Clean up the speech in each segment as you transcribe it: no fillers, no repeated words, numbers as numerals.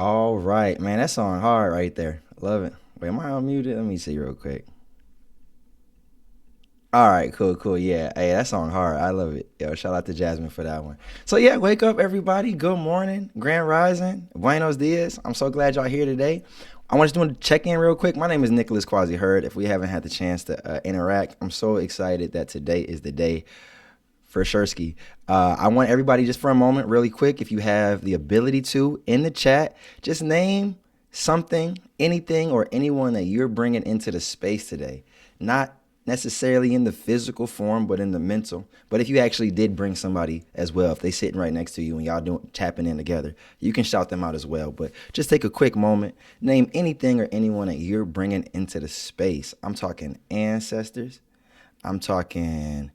All right, man, that song hard right there. Love it. Wait, am I unmuted? Let me see real quick. All right, cool, cool. Yeah, hey, that song hard. I love it. Yo, shout out to Jasmine for that one. So yeah, wake up, everybody. Good morning, Grand Rising, Buenos Dias. I'm so glad y'all here today. I want to do a check in real quick. My name is Nicholas Quasi Hurd. If we haven't had the chance to interact, I'm so excited that today is the day for Shursky. I want everybody just for a moment, really quick, if you have the ability to, in the chat, just name something, anything, or anyone that you're bringing into the space today. Not necessarily in the physical form, but in the mental. But if you actually did bring somebody as well, if they sitting right next to you and y'all doing tapping in together, you can shout them out as well. But just take a quick moment, name anything or anyone that you're bringing into the space. I'm talking ancestors. I'm talking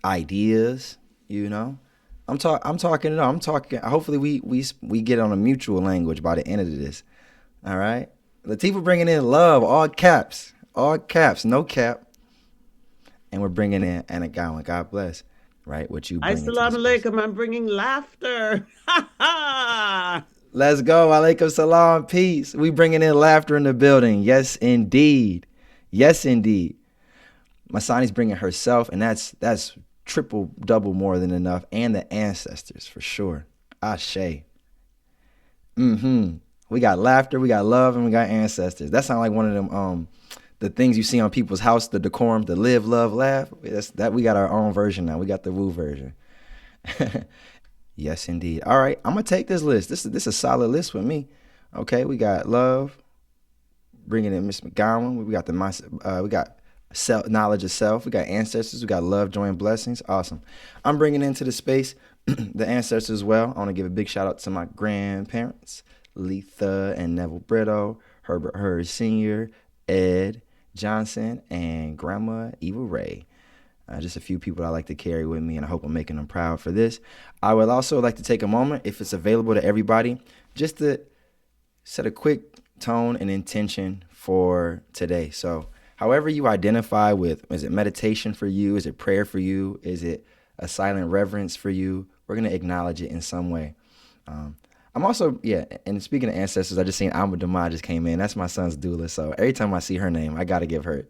ideas, you know. I'm talking. Hopefully, we get on a mutual language by the end of this. All right. Latifah bringing in love, all caps, no cap, and we're bringing in Anna Gowan. God bless. Right, what you bring into the Assalamu space. alaikum. I'm bringing laughter. Ha ha. Let's go. Alaikum salam. Peace. We bringing in laughter in the building. Yes, indeed. Yes, indeed. Masani's bringing herself, and that's triple, double more than enough, and the ancestors for sure. Ashe. We got laughter, we got love, and we got ancestors. That sounds like one of them the things you see on people's house, the decorum, the live, love, laugh. That we got our own version now. We got the woo version. Yes, indeed. All right, I'm gonna take this list. This is a solid list with me. Okay, we got love, bringing in Miss McGowan. We got we got self knowledge of self. We got ancestors. We got love, joy, and blessings. Awesome. I'm bringing into the space the ancestors as well. I want to give a big shout out to my grandparents, Letha and Neville Brito, Herbert Hurd Sr., Ed Johnson, and Grandma Eva Ray. Just a few people I like to carry with me, and I hope I'm making them proud for this. I would also like to take a moment, if it's available to everybody, just to set a quick tone and intention for today. So however you identify with, is it meditation for you? Is it prayer for you? Is it a silent reverence for you? We're going to acknowledge it in some way. I'm also, yeah, and speaking of ancestors, I just seen Alma Dama just came in. That's my son's doula. So every time I see her name, I got to give her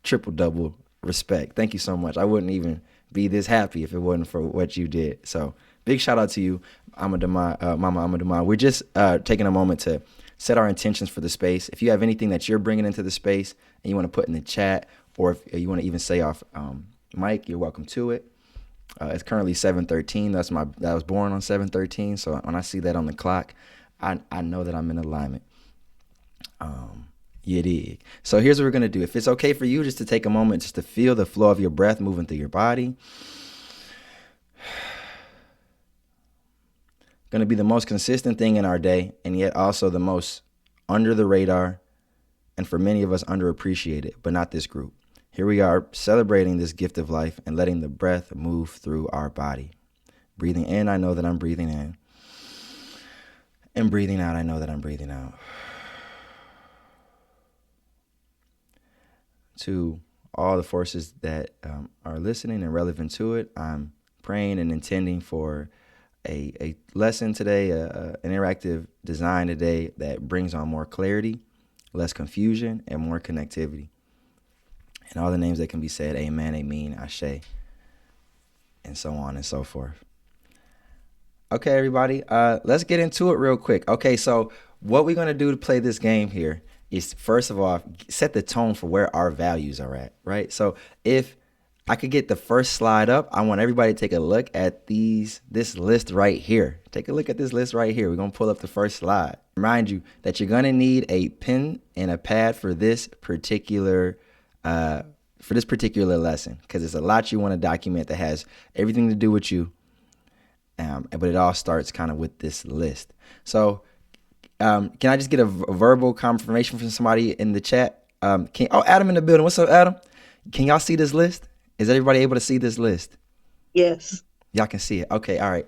triple double respect. Thank you so much. I wouldn't even be this happy if it wasn't for what you did. So big shout out to you, Mama Amadama. We're just taking a moment to set our intentions for the space. If you have anything that you're bringing into the space and you want to put in the chat, or if you want to even say off mic, you're welcome to it. It's currently 7:13. I was born on 7:13. So when I see that on the clock, I know that I'm in alignment. You dig. So here's what we're gonna do. If it's okay for you, just to take a moment just to feel the flow of your breath moving through your body. Going to be the most consistent thing in our day, and yet also the most under the radar, and for many of us underappreciated, but not this group. Here we are celebrating this gift of life and letting the breath move through our body. Breathing in, I know that I'm breathing in. And breathing out, I know that I'm breathing out. To all the forces that are listening and relevant to it, I'm praying and intending for a lesson today, an interactive design today that brings on more clarity, less confusion, and more connectivity. And all the names that can be said, amen, amen, ashe, and so on and so forth. Okay, everybody, let's get into it real quick. Okay, so what we're going to do to play this game here is, first of all, set the tone for where our values are at, right? So if I could get the first slide up, I want everybody to take a look at this list right here. Take a look at this list right here. We're going to pull up the first slide. Remind you that you're going to need a pen and a pad for this particular lesson, because it's a lot you want to document that has everything to do with you. But it all starts kind of with this list. So can I just get a verbal confirmation from somebody in the chat? Adam in the building. What's up, Adam? Can y'all see this list? Is everybody able to see this list? Yes. Y'all can see it. Okay, all right.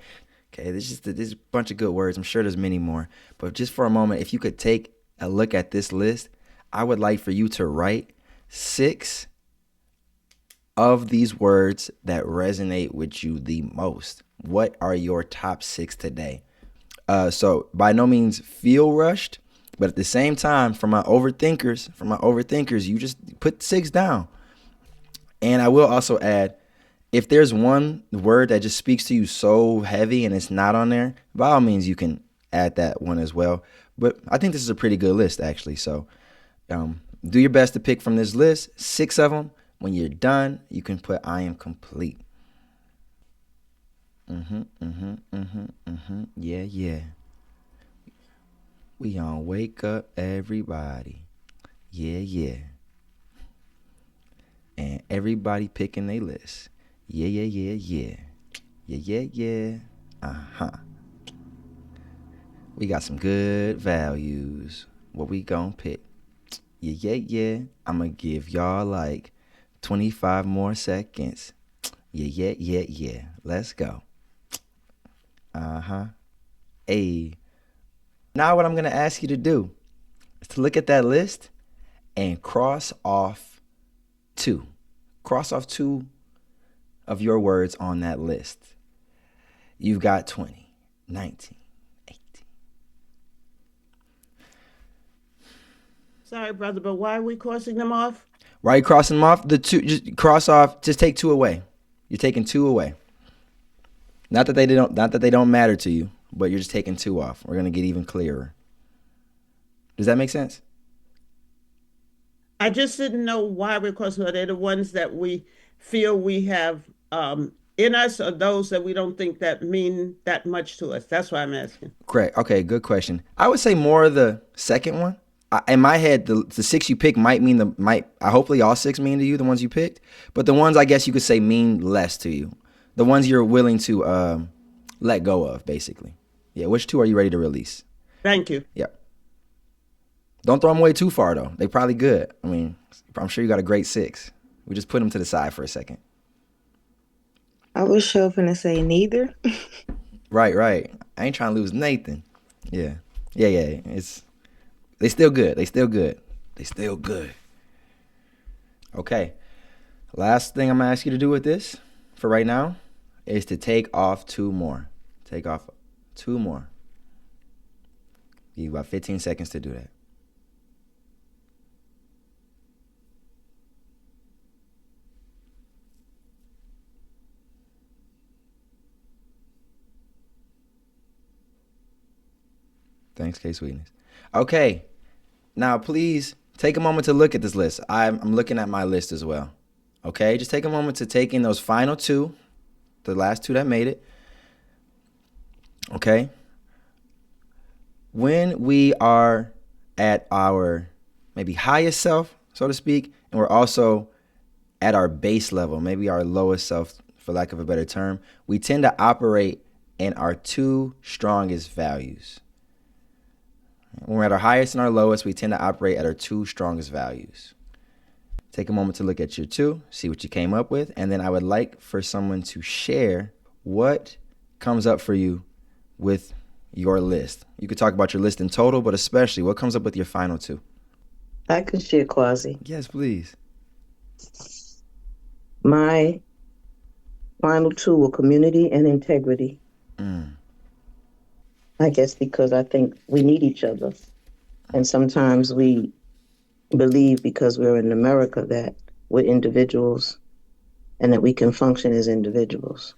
Okay, there's a bunch of good words. I'm sure there's many more. But just for a moment, if you could take a look at this list, I would like for you to write 6 of these words that resonate with you the most. What are your top 6 today? So by no means feel rushed, but at the same time, for my overthinkers, you just put 6 down. And I will also add, if there's one word that just speaks to you so heavy and it's not on there, by all means you can add that one as well. But I think this is a pretty good list actually. So do your best to pick from this list 6 of them. When you're done, you can put I am complete. Yeah, yeah. We on wake up everybody. Yeah, yeah. And everybody picking their list. Yeah, yeah, yeah, yeah. Yeah, yeah, yeah. Uh-huh. We got some good values. What we gonna pick? Yeah, yeah, yeah. I'm gonna give y'all like 25 more seconds. Yeah, yeah, yeah, yeah. Let's go. Uh-huh. Hey. Now what I'm gonna ask you to do is to look at that list and cross off 2. Cross off 2 of your words on that list. You've got 20, 19, 18. Sorry, brother, but why are we crossing them off? Why are you crossing them off? The 2, just cross off, just take 2 away. You're taking 2 away. Not that they don't matter to you, but you're just taking 2 off. We're gonna get even clearer. Does that make sense? I just didn't know why we're crossing. Are they the ones that we feel we have in us, or those that we don't think that mean that much to us? That's why I'm asking. Correct. Okay, good question. I would say more of the second one. In my head, the 6 you pick might mean hopefully all 6 mean to you, the ones you picked. But the ones I guess you could say mean less to you. The ones you're willing to let go of, basically. Yeah, which 2 are you ready to release? Thank you. Yep. Don't throw them away too far, though. They probably good. I mean, I'm sure you got a great 6. We just put them to the side for a second. I was hoping to say neither. Right, right. I ain't trying to lose Nathan. Yeah. Yeah, yeah. They still good. They still good. They still good. Okay. Last thing I'm going to ask you to do with this for right now is to take off 2 more. Take off 2 more. You have about 15 seconds to do that. Thanks, K Sweetness. Okay. Now, please take a moment to look at this list. I'm looking at my list as well. Okay? Just take a moment to take in those final 2, the last 2 that made it. Okay? When we are at our maybe highest self, so to speak, and we're also at our base level, maybe our lowest self, for lack of a better term, we tend to operate in our 2 strongest values. When we're at our highest and our lowest, we tend to operate at our 2 strongest values. Take a moment to look at your 2, see what you came up with, and then I would like for someone to share what comes up for you with your list. You could talk about your list in total, but especially what comes up with your final 2. I can share Quasi. Yes, please. My final 2 were community and integrity. I guess because I think we need each other. And sometimes we believe because we're in America that we're individuals and that we can function as individuals.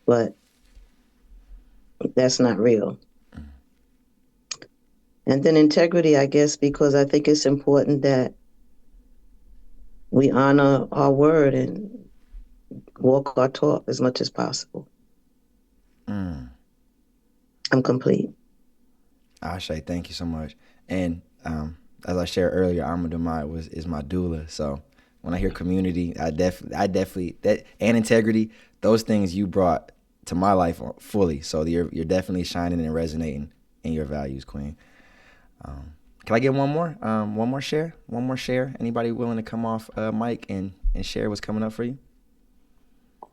But that's not real. And then integrity, I guess, because I think it's important that we honor our word and walk our talk as much as possible. I'm complete. Ashe, thank you so much. And as I shared earlier, Alma Demai is my doula. So when I hear community, I definitely that and integrity, those things you brought to my life fully. So you're definitely shining and resonating in your values, Queen. Can I get one more? One more share? One more share? Anybody willing to come off mic and share what's coming up for you?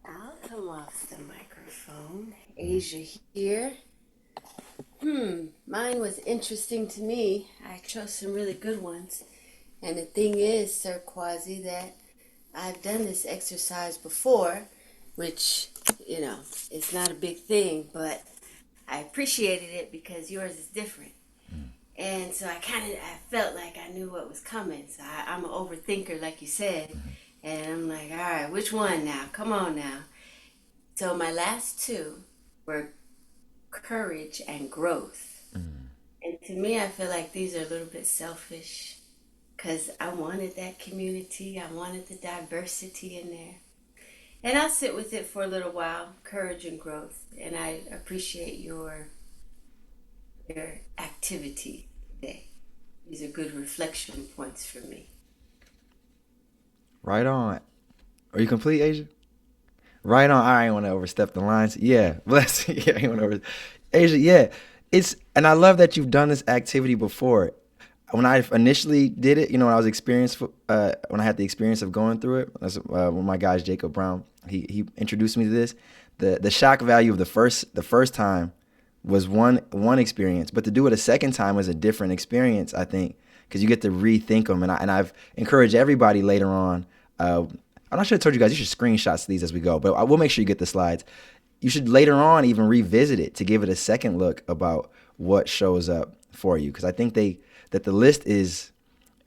I'll come off the microphone. Asia here. Mine was interesting to me. I chose some really good ones. And the thing is, Sir Quasi, that I've done this exercise before, which, it's not a big thing, but I appreciated it because yours is different. And so I felt like I knew what was coming. So I'm an overthinker, like you said. And I'm like, all right, which one now? Come on now. So my last two were courage and growth. And to me, I feel like these are a little bit selfish because I wanted that community. I wanted the diversity in there. And I'll sit with it for a little while, courage and growth. And I appreciate your activity today. These are good reflection points for me. Right on. Are you complete, Asia? Right on. I ain't want to overstep the lines. Yeah, bless you. Yeah, I ain't want to over. Asia, yeah. And I love that you've done this activity before. When I initially did it, when I was when I had the experience of going through it, that's one of my guys, Jacob Brown, he introduced me to this. The shock value of the first time was one experience, but to do it a second time was a different experience, I think, because you get to rethink them. And I've encouraged everybody later on. I should have told you guys you should screenshot these as we go, but I will make sure you get the slides. You should later on even revisit it to give it a second look about what shows up for you, because I think that the list is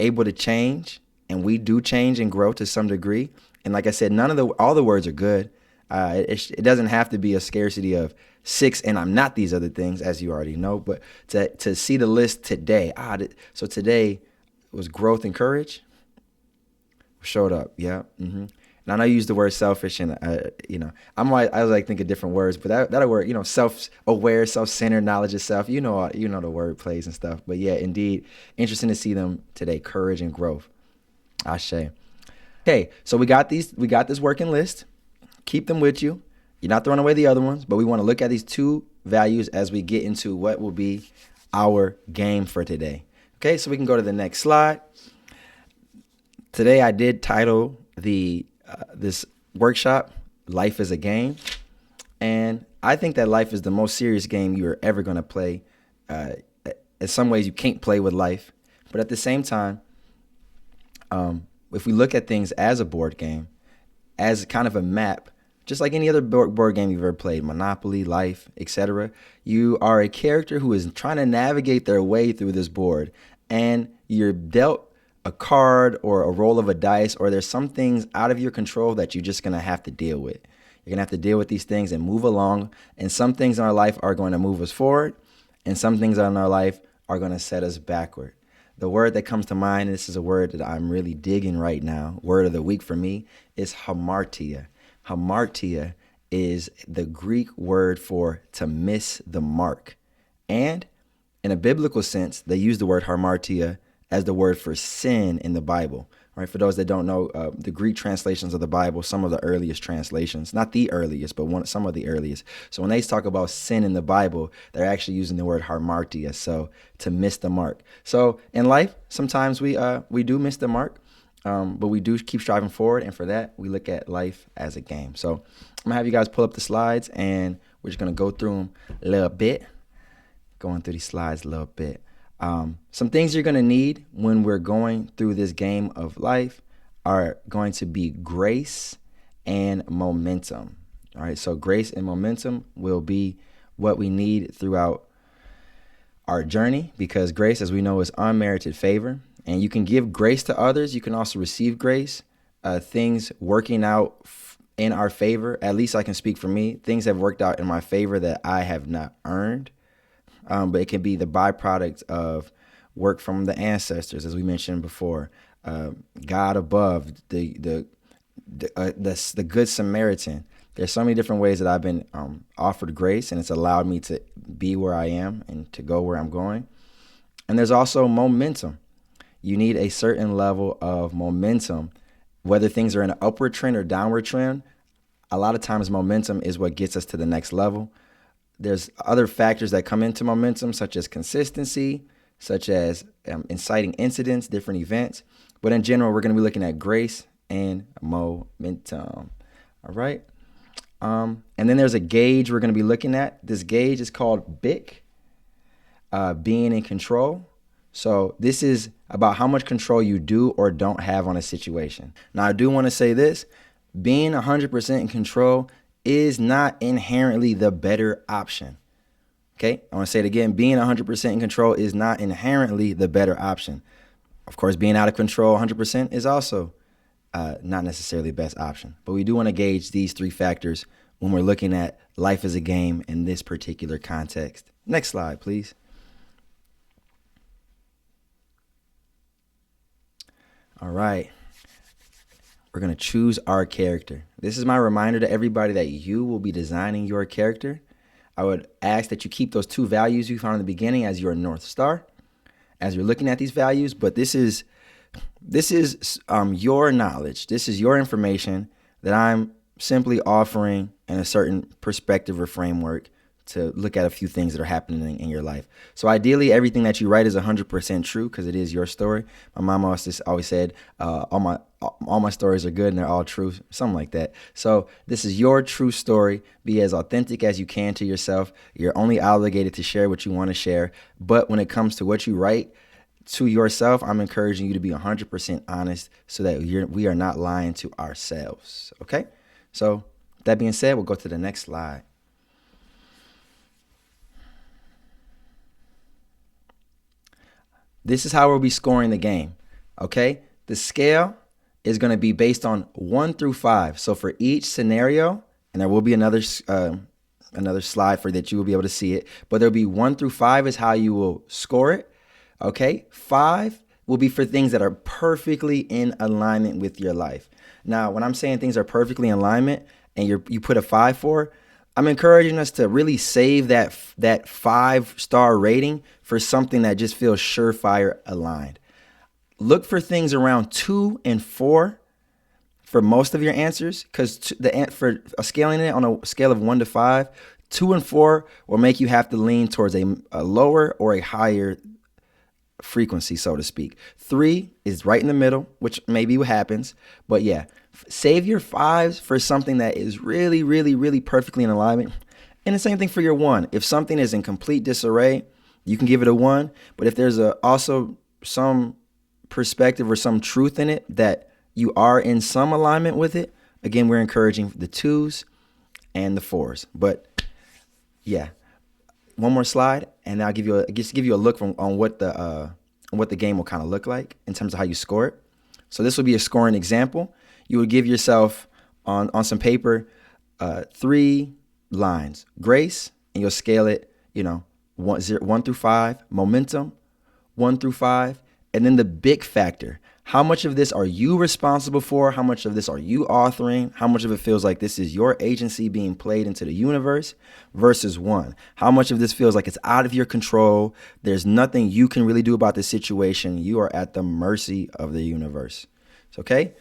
able to change, and we do change and grow to some degree. And like I said, all the words are good. It doesn't have to be a scarcity of 6 and I'm not these other things, as you already know, but to see the list today. So today was growth and courage showed up. Yeah. And I know you use the word selfish, and I was like thinking different words, but that word, self-aware, self-centered, knowledge of self, the word plays and stuff. But yeah, indeed, interesting to see them today. Courage and growth. Ashe. Okay, so we got this working list. Keep them with you. You're not throwing away the other ones, but we want to look at these two values as we get into what will be our game for today. Okay, so we can go to the next slide. Today I did title this workshop, Life is a Game. And I think that life is the most serious game you're ever going to play. In some ways, you can't play with life. But at the same time, if we look at things as a board game, as kind of a map, just like any other board game you've ever played, Monopoly, Life, etc., you are a character who is trying to navigate their way through this board. And you're dealt a card or a roll of a dice, or there's some things out of your control that you're just going to have to deal with. You're going to have to deal with these things and move along. And some things in our life are going to move us forward, and some things in our life are going to set us backward. The word that comes to mind, and this is a word that I'm really digging right now, word of the week for me, is hamartia. Hamartia is the Greek word for to miss the mark. And in a biblical sense, they use the word hamartia as the word for sin in the Bible. Right? For those that don't know, the Greek translations of the Bible, some of the earliest translations, not the earliest, but some of the earliest. So when they talk about sin in the Bible, they're actually using the word hamartia, so to miss the mark. So in life, sometimes we do miss the mark, but we do keep striving forward, and for that, we look at life as a game. So I'm going to have you guys pull up the slides, and we're just going to go through them a little bit, going through these slides a little bit. Some things you're going to need when we're going through this game of life are going to be grace and momentum. All right, so grace and momentum will be what we need throughout our journey, because grace, as we know, is unmerited favor. And you can give grace to others. You can also receive grace. Things working out in our favor, at least I can speak for me. Things have worked out in my favor that I have not earned. But it can be the byproduct of work from the ancestors, as we mentioned before. God above, the Good Samaritan. There's so many different ways that I've been offered grace, and it's allowed me to be where I am and to go where I'm going. And there's also momentum. You need a certain level of momentum, whether things are in an upward trend or downward trend. A lot of times momentum is what gets us to the next level. There's other factors that come into momentum, such as consistency, such as inciting incidents, different events. But in general, we're going to be looking at grace and momentum. All right. And then there's a gauge we're going to be looking at. This gauge is called BIC, being in control. So this is about how much control you do or don't have on a situation. Now, I do want to say this. Being 100% in control is not inherently the better option. Okay, I want to say it again. Being 100% in control is not inherently the better option. Of course, being out of control 100% is also not necessarily the best option. But we do want to gauge these three factors when we're looking at life as a game in this particular context. Next slide, please. All right. We're going to choose our character. This is my reminder to everybody that you will be designing your character. I would ask that you keep those two values you found in the beginning as your North Star as you're looking at these values. But this is your knowledge. This is your information that I'm simply offering in a certain perspective or framework to look at a few things that are happening in your life. So ideally, everything that you write is 100% true because it is your story. My mom always said, all my stories are good and they're all true, something like that. So this is your true story. Be as authentic as you can to yourself. You're only obligated to share what you want to share. But when it comes to what you write to yourself, I'm encouraging you to be 100% honest so that we are not lying to ourselves. Okay? So that being said, we'll go to the next slide. This is how we'll be scoring the game, okay? The scale is going to be based on 1 through 5. So for each scenario, and there will be another slide for that you will be able to see it, but there'll be 1 through 5 is how you will score it, okay? 5 will be for things that are perfectly in alignment with your life. Now, when I'm saying things are perfectly in alignment and you put a 5 for, I'm encouraging us to really save that 5-star rating for something that just feels surefire aligned. Look for things around 2 and 4 for most of your answers, because for scaling it on a scale of 1 to 5, 2 and 4 will make you have to lean towards a lower or a higher frequency, so to speak. 3 is right in the middle, which may be what happens, but yeah. Save your 5s for something that is really, really, really perfectly in alignment. And the same thing for your 1. If something is in complete disarray, you can give it a 1. But if there's also some perspective or some truth in it that you are in some alignment with it, again, we're encouraging the 2s and the 4s. But yeah, one more slide, and I'll give you a look on what the game will kind of look like in terms of how you score it. So this will be a scoring example. You would give yourself on some paper 3 lines. Grace, and you'll scale it, 1 through 5. Momentum, 1 through 5. And then the big factor. How much of this are you responsible for? How much of this are you authoring? How much of it feels like this is your agency being played into the universe versus 1? How much of this feels like it's out of your control? There's nothing you can really do about the situation. You are at the mercy of the universe. It's okay?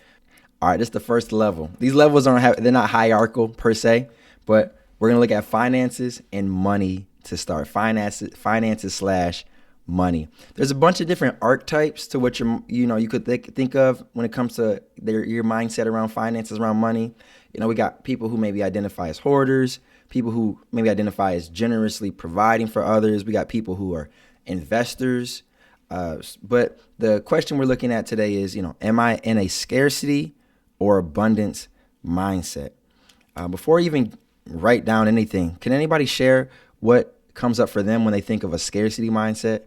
All right, this is the first level. These levels they're not hierarchical per se, but we're going to look at finances and money to start. Finances / money. There's a bunch of different archetypes to what you could think of when it comes to your mindset around finances, around money. We got people who maybe identify as hoarders, people who maybe identify as generously providing for others. We got people who are investors. But the question we're looking at today is, am I in a scarcity or abundance mindset? Before you even write down anything, can anybody share what comes up for them when they think of a scarcity mindset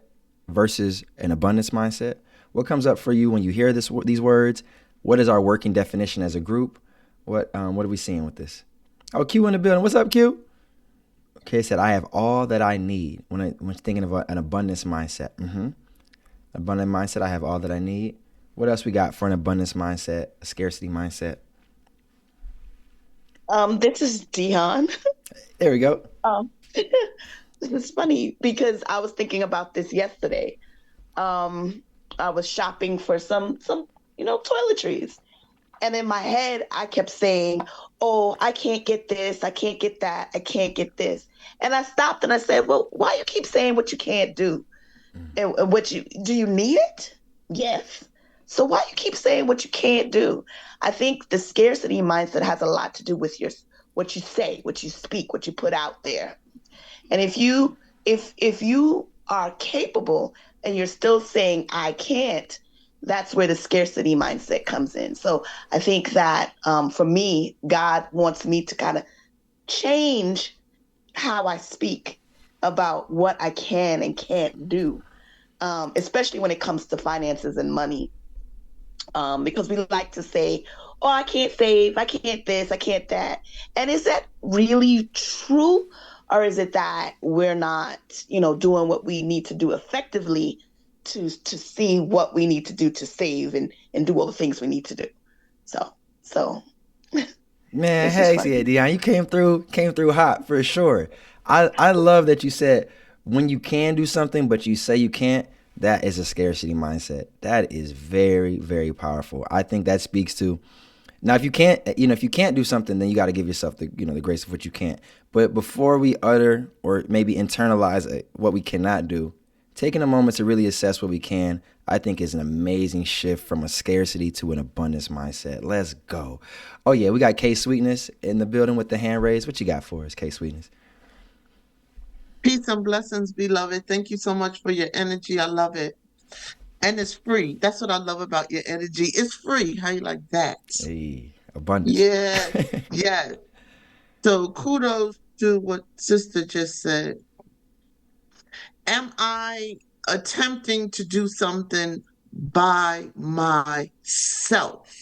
versus an abundance mindset? What comes up for you when you hear these words? What is our working definition as a group? What are we seeing with this? Oh, Q in the building. What's up, Q? Okay, said I have all that I need when thinking of an abundance mindset. Abundant mindset, I have all that I need. What else we got for an abundance mindset, a scarcity mindset? This is Dion. There we go. It's funny because I was thinking about this yesterday. I was shopping for some toiletries. And in my head, I kept saying, oh, I can't get this. I can't get that. I can't get this. And I stopped and I said, well, why you keep saying what you can't do? And do you need it? Yes. So why you keep saying what you can't do? I think the scarcity mindset has a lot to do with what you say, what you speak, what you put out there. And if you are capable and you're still saying I can't, that's where the scarcity mindset comes in. So I think that for me, God wants me to kind of change how I speak about what I can and can't do, especially when it comes to finances and money. Because we like to say, oh, I can't save, I can't this, I can't that. And is that really true? Or is it that we're not, doing what we need to do effectively to see what we need to do to save and do all the things we need to do? So Man, it's just hey, funny. yeah, Dion, you came through hot for sure. I love that you said when you can do something, but you say you can't. That is a scarcity mindset. That is very, very powerful. I think that speaks to now. If you can't, if you can't do something, then you got to give yourself the grace of what you can't. But before we utter or maybe internalize what we cannot do, taking a moment to really assess what we can, I think is an amazing shift from a scarcity to an abundance mindset. Let's go. Oh yeah, we got K Sweetness in the building with the hand raised. What you got for us, K Sweetness? Peace and blessings, beloved. Thank you so much for your energy. I love it. And it's free. That's what I love about your energy. It's free. How you like that? Hey, abundance. Yes, yes. So kudos to what sister just said. Am I attempting to do something by myself?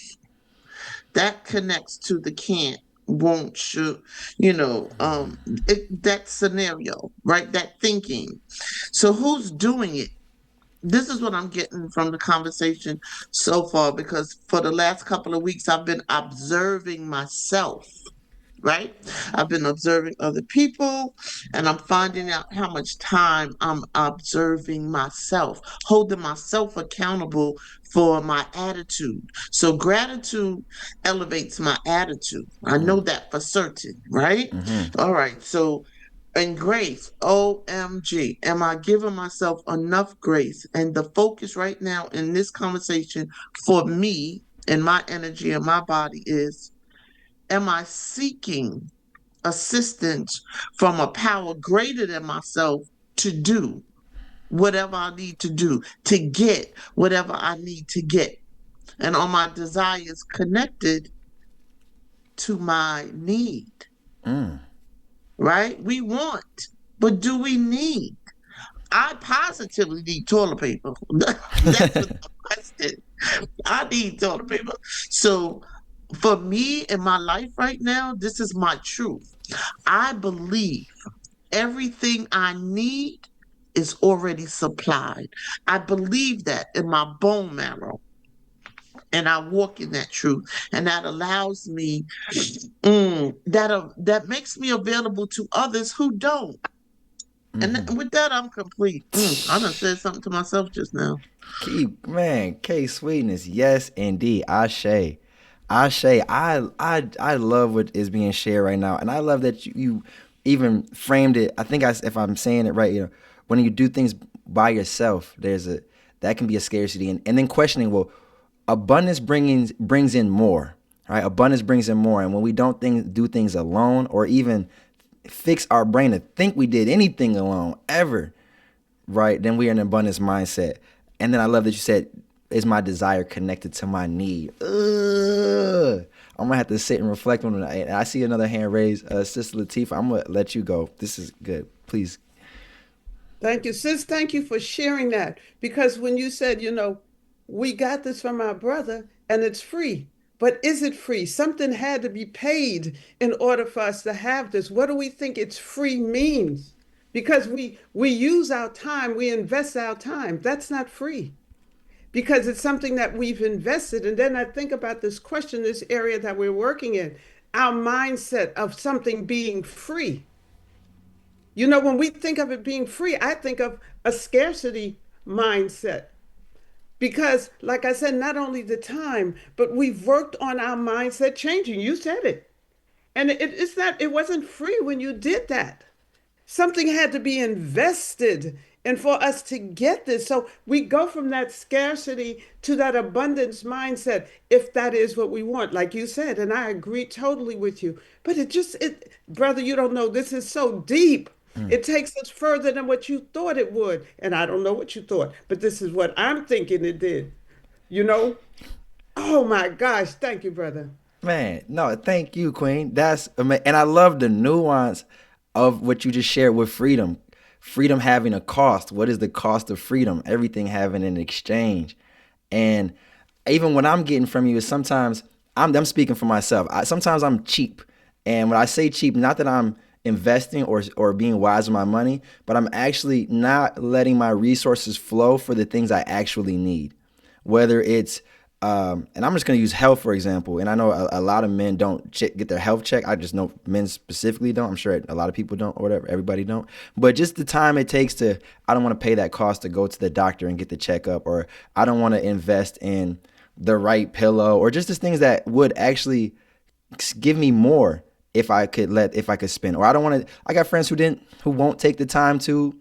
That connects to the can't, won't, should, that scenario, right? That thinking. So who's doing it? This is what I'm getting from the conversation so far, because for the last couple of weeks, I've been observing myself, right? I've been observing other people, and I'm finding out how much time I'm observing myself, holding myself accountable for my attitude. So gratitude elevates my attitude. I know that for certain, right? Mm-hmm. All right. So, and grace, OMG, am I giving myself enough grace? And the focus right now in this conversation for me and my energy and my body is, am I seeking assistance from a power greater than myself to do whatever I need to do, to get whatever I need to get? And are my desires connected to my need? Mm. Right? We want, but do we need? I positively need toilet paper. That's the question. I need toilet paper. So for me in my life right now, this is my truth. I believe everything I need is already supplied. I believe that in my bone marrow. And I walk in that truth. And that allows me, that makes me available to others who don't. And Mm-hmm. with that, I'm complete. I done said something to myself just now. K Sweetness, yes indeed. Ashe. I love what is being shared right now. And I love that you even framed it. I think if I'm saying it right, when you do things by yourself, that can be a scarcity. And then questioning, well, abundance brings in more. Right? Abundance brings in more. And when we don't do things alone, or even fix our brain to think we did anything alone ever, right, then we are in an abundance mindset. And then I love that you said, is my desire connected to my need? Ugh. I'm gonna have to sit and reflect on it. And I see another hand raised, Sister Latifah. I'm gonna let you go. This is good. Please. Thank you, sis. Thank you for sharing that. Because when you said, we got this from our brother and it's free. But is it free? Something had to be paid in order for us to have this. What do we think it's free means? Because we use our time, we invest our time. That's not free. Because it's something that we've invested. And then I think about this question, this area that we're working in, our mindset of something being free. When we think of it being free, I think of a scarcity mindset. Because, like I said, not only the time, but we've worked on our mindset changing. You said it. And it's not, it wasn't free when you did that. Something had to be invested and for us to get this. So we go from that scarcity to that abundance mindset, if that is what we want, like you said. And I agree totally with you. But brother, you don't know, this is so deep. Mm. It takes us further than what you thought it would. And I don't know what you thought, but this is what I'm thinking it did. You know? Oh my gosh. Thank you, brother. Man, no, thank you, Queen. That's amazing. And I love the nuance of what you just shared with freedom. freedom having a cost. What is the cost of freedom? Everything having an exchange. And even what I'm getting from you is sometimes I'm speaking for myself. Sometimes I'm cheap. And when I say cheap, not that I'm investing or being wise with my money, but I'm actually not letting my resources flow for the things I actually need. Whether it's and I'm just going to use health, for example. And I know a lot of men don't get their health checked. I just know men specifically don't. I'm sure a lot of people don't or whatever. Everybody don't. But just the time it takes I don't want to pay that cost to go to the doctor and get the checkup, or I don't want to invest in the right pillow, or just the things that would actually give me more if I could spend. Or I don't want to, I got friends who won't take the time to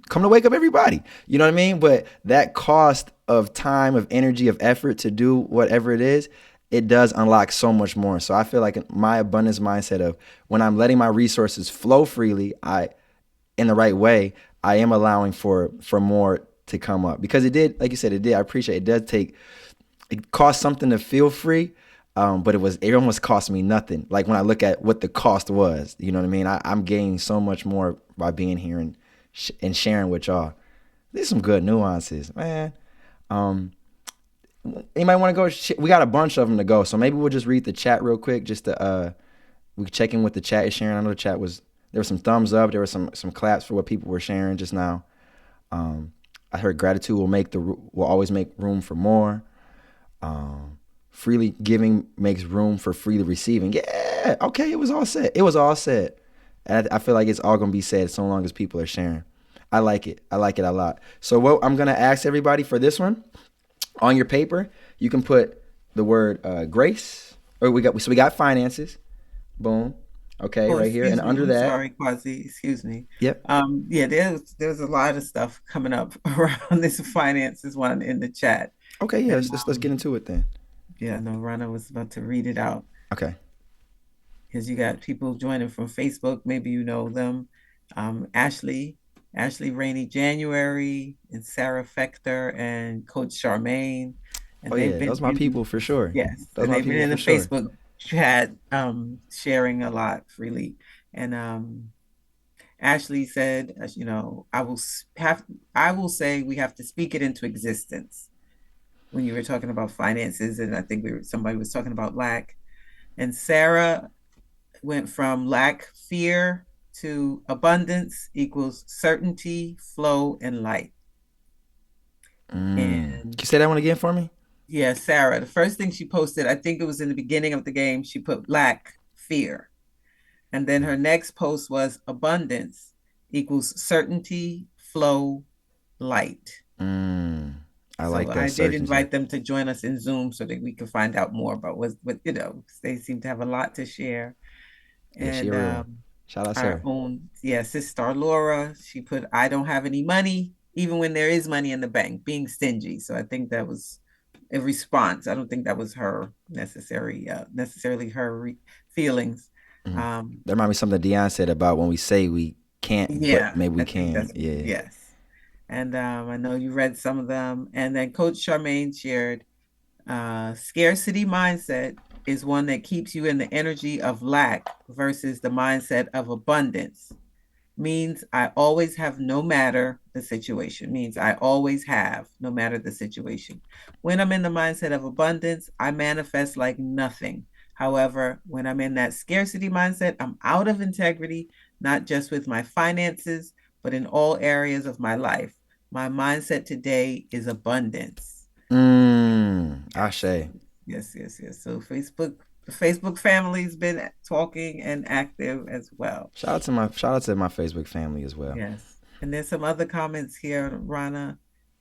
come to wake up everybody. You know what I mean? But that cost of time, of energy, of effort to do whatever it is, it does unlock so much more. So I feel like my abundance mindset of when I'm letting my resources flow freely, in the right way, I am allowing for more to come up. Because it did, like you said, I appreciate it cost something to feel free. But it almost cost me nothing. Like when I look at what the cost was, you know what I mean? I'm gaining so much more by being here and sharing with y'all. There's some good nuances, man. Anybody want to go? We got a bunch of them to go, so maybe we'll just read the chat real quick, just to we can check in with the chat is sharing. I know the chat there were some thumbs up, there were some claps for what people were sharing just now. I heard gratitude will always make room for more. Freely giving makes room for freely receiving. Yeah, okay, it was all said. And I feel like it's all gonna be said so long as people are sharing. I like it a lot. So what I'm gonna ask everybody for this one, on your paper, you can put the word grace. Or we got finances. Boom. Okay, right here. And under that. Sorry, Quasi, excuse me. Yep. Yeah, there's a lot of stuff coming up around this finances one in the chat. Okay, yeah, let's get into it then. Yeah, no, Rana was about to read it out. Okay. Because you got people joining from Facebook, maybe you know them. Ashley Rainey January, and Sarah Fector, and Coach Charmaine. And those are my people for sure. Yes, and they've been in the Facebook chat, sharing a lot freely. And Ashley said, I will say we have to speak it into existence. When you were talking about finances, and I think somebody was talking about lack. And Sarah went from lack, fear, to abundance equals certainty, flow, and light. And can you say that one again for me? Yeah, Sarah, the first thing she posted, I think it was in the beginning of the game, she put lack, fear. And then her next post was abundance equals certainty, flow, light. I like that. I did invite them to join us in Zoom so that we could find out more about what they seem to have a lot to share. Yeah, and shout out Sarah. Sister Laura, she put, I don't have any money, even when there is money in the bank, being stingy. So I think that was a response. I don't think that was her necessarily her feelings. Mm-hmm. There might be something Dion said about when we say we can't, but maybe we can. Yeah. Yes. And I know you read some of them. And then Coach Charmaine shared, scarcity mindset is one that keeps you in the energy of lack versus the mindset of abundance. Means I always have no matter the situation. Means I always have no matter the situation. When I'm in the mindset of abundance, I manifest like nothing. However, when I'm in that scarcity mindset, I'm out of integrity, not just with my finances, but in all areas of my life. My mindset today is abundance. Ashe. Yes. So the Facebook family's been talking and active as well. Shout out to my Facebook family as well. Yes. And there's some other comments here, Rana.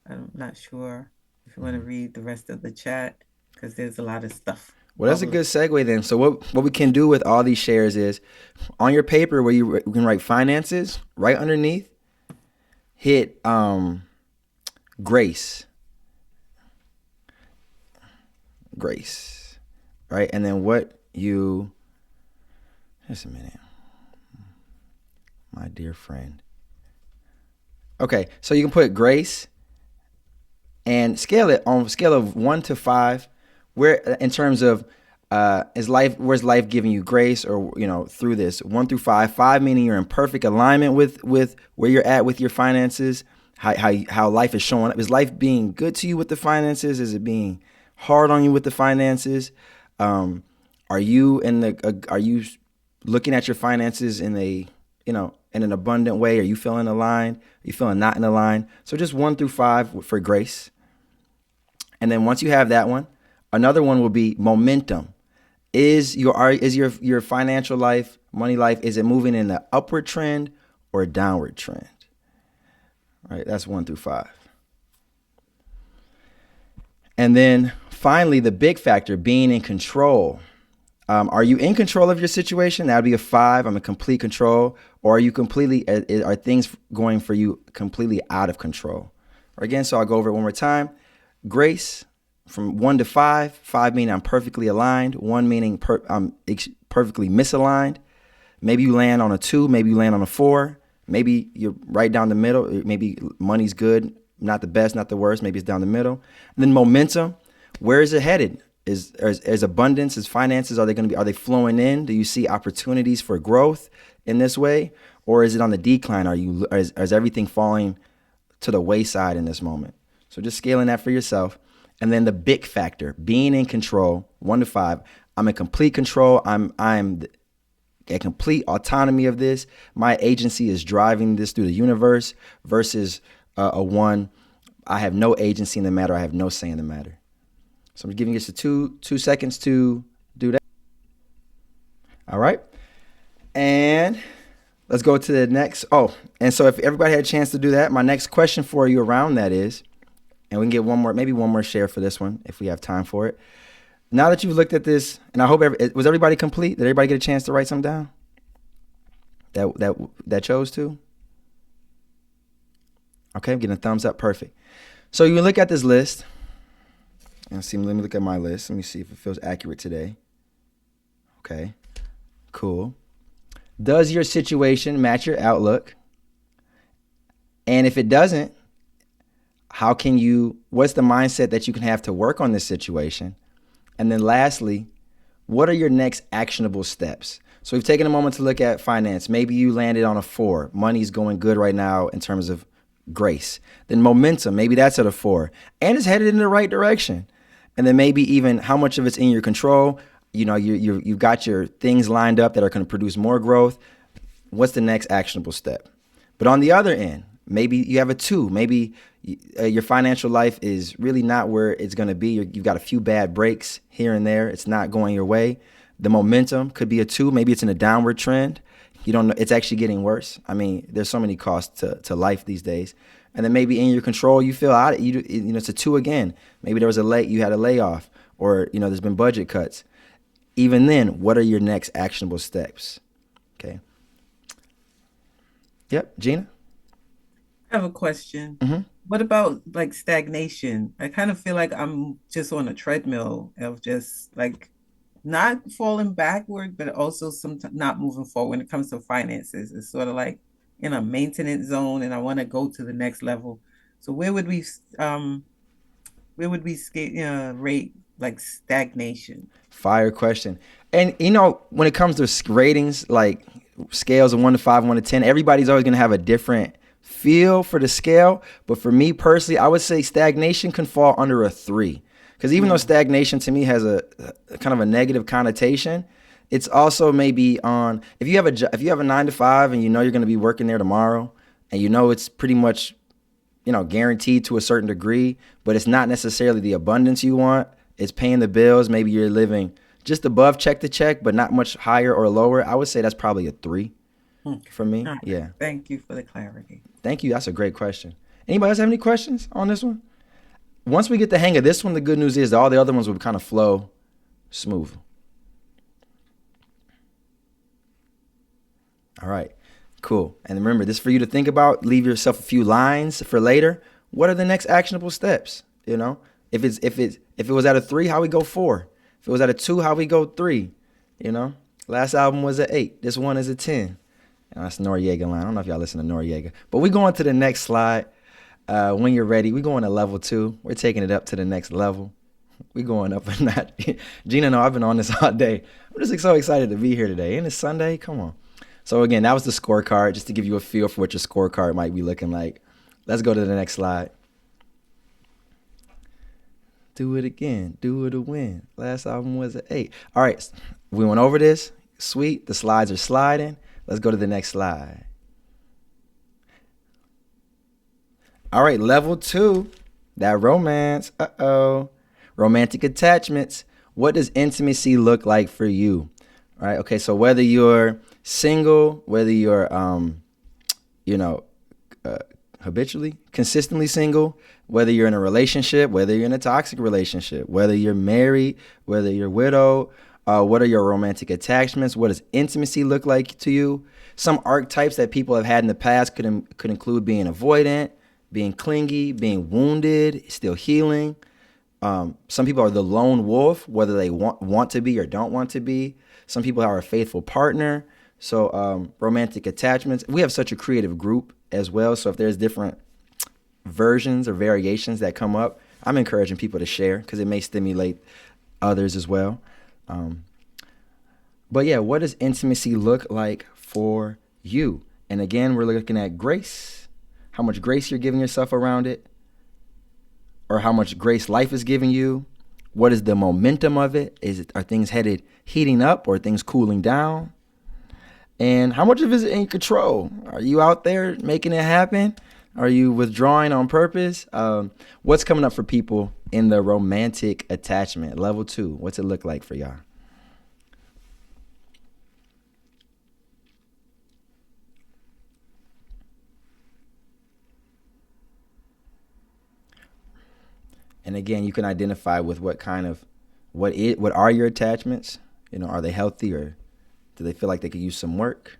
I'm not sure if you want to read the rest of the chat because there's a lot of stuff. Well, that's a good segue then. So what we can do with all these shares is on your paper where you can write finances, right underneath, hit grace, right? And then just a minute, my dear friend. Okay, so you can put grace and scale it on a scale of 1 to 5. Where in terms of Where's life giving you grace, or through this? 1 through 5. 5 meaning you're in perfect alignment with where you're at with your finances. How life is showing up. Is life being good to you with the finances? Is it being hard on you with the finances? Are you looking at your finances in in an abundant way? Are you feeling aligned? Are you feeling not in a line? So just 1 through 5 for grace. And then once you have that one, another one will be momentum. Is your financial life, money life, is it moving in an upward trend or a downward trend? All right, that's 1 through 5. And then finally, the big factor, being in control. Are you in control of your situation? That would be a 5. I'm in complete control. Or are things going for you completely out of control? Or again, so I'll go over it one more time. Grace, from 1 to 5. 5 meaning I'm perfectly aligned. 1 meaning I'm perfectly misaligned. Maybe you land on a 2. Maybe you land on a 4. Maybe you're right down the middle. Maybe money's good, not the best, not the worst. Maybe it's down the middle. And then momentum, where is it headed? Is abundance, is finances, are they flowing in? Do you see opportunities for growth in this way? Or is it on the decline? Is everything falling to the wayside in this moment? So just scaling that for yourself. And then the big factor, being in control, 1 to 5. I'm in complete control. I'm a complete autonomy of this. My agency is driving this through the universe, versus a 1. I have no agency in the matter. I have no say in the matter. So I'm giving you just 2 seconds to do that. All right. And let's go to the next. Oh, and so if everybody had a chance to do that, my next question for you around that is, and we can get maybe one more share for this one if we have time for it. Now that you've looked at this, and I hope was everybody complete? Did everybody get a chance to write something down? That chose to? Okay, I'm getting a thumbs up. Perfect. So you look at this list. And let me look at my list. Let me see if it feels accurate today. Okay, cool. Does your situation match your outlook? And if it doesn't, what's the mindset that you can have to work on this situation? And then lastly, what are your next actionable steps? So we've taken a moment to look at finance. Maybe you landed on a 4. Money's going good right now in terms of grace. Then momentum, maybe that's at a 4. And it's headed in the right direction. And then maybe even how much of it's in your control. You've got your things lined up that are going to produce more growth. What's the next actionable step? But on the other end, maybe you have a 2. Maybe your financial life is really not where it's going to be. You've got a few bad breaks here and there. It's not going your way. The momentum could be a 2. Maybe it's in a downward trend. You don't know. It's actually getting worse. I mean, there's so many costs to life these days. And then maybe in your control, you feel out. It's a 2 again. Maybe there was you had a layoff, or there's been budget cuts. Even then, what are your next actionable steps? Okay. Yep, Gina. I have a question. Mm-hmm. What about like stagnation? I kind of feel like I'm just on a treadmill of just like not falling backward, but also sometimes not moving forward when it comes to finances. It's sort of like in a maintenance zone, and I want to go to the next level. So where would we rate like stagnation? Fire question. And when it comes to ratings, like scales of 1 to 5, 1 to 10, everybody's always going to have a different feel for the scale. But for me personally, I would say stagnation can fall under a 3. Because even though stagnation to me has a kind of a negative connotation, it's also maybe on, if you have a 9 to 5 and you're going to be working there tomorrow, and it's pretty much guaranteed to a certain degree, but it's not necessarily the abundance you want. It's paying the bills. Maybe you're living just above check to check, but not much higher or lower. I would say that's probably a 3 for me. Right. Yeah. Thank you for the clarity. Thank you. That's a great question. Anybody else have any questions on this one? Once we get the hang of this one, the good news is that all the other ones will kind of flow smooth. All right, cool. And remember, this is for you to think about. Leave yourself a few lines for later. What are the next actionable steps? If it was at a 3, how we go 4? If it was at a 2, how we go 3? Last album was an 8. This one is a 10. And that's Noriega line. I don't know if y'all listen to Noriega, but we're going to the next slide. When you're ready, we're going to level 2. We're taking it up to the next level. We going up a notch. Gina, no, I've been on this all day. I'm just so excited to be here today. And it's Sunday. Come on. So again, that was the scorecard, just to give you a feel for what your scorecard might be looking like. Let's go to the next slide. Do it again. Do it a win. Last album was an 8. All right. We went over this. Sweet. The slides are sliding. Let's go to the next slide. All right. Level 2. That romance. Romantic attachments. What does intimacy look like for you? All right. Okay. So whether you're single, whether you're, habitually, consistently single, whether you're in a relationship, whether you're in a toxic relationship, whether you're married, whether you're widowed, what are your romantic attachments? What does intimacy look like to you? Some archetypes that people have had in the past could include being avoidant, being clingy, being wounded, still healing. Some people are the lone wolf, whether they want to be or don't want to be. Some people are a faithful partner. So romantic attachments. We have such a creative group as well. So if there's different versions or variations that come up, I'm encouraging people to share because it may stimulate others as well. But yeah, what does intimacy look like for you? And again, we're looking at grace, how much grace you're giving yourself around it, or how much grace life is giving you. What is the momentum of it? Are things heating up or are things cooling down? And how much of it is in control? Are you out there making it happen? Are you withdrawing on purpose? What's coming up for people in the romantic attachment? Level 2. What's it look like for y'all? And again, you can identify with what are your attachments? Are they healthy or do they feel like they could use some work?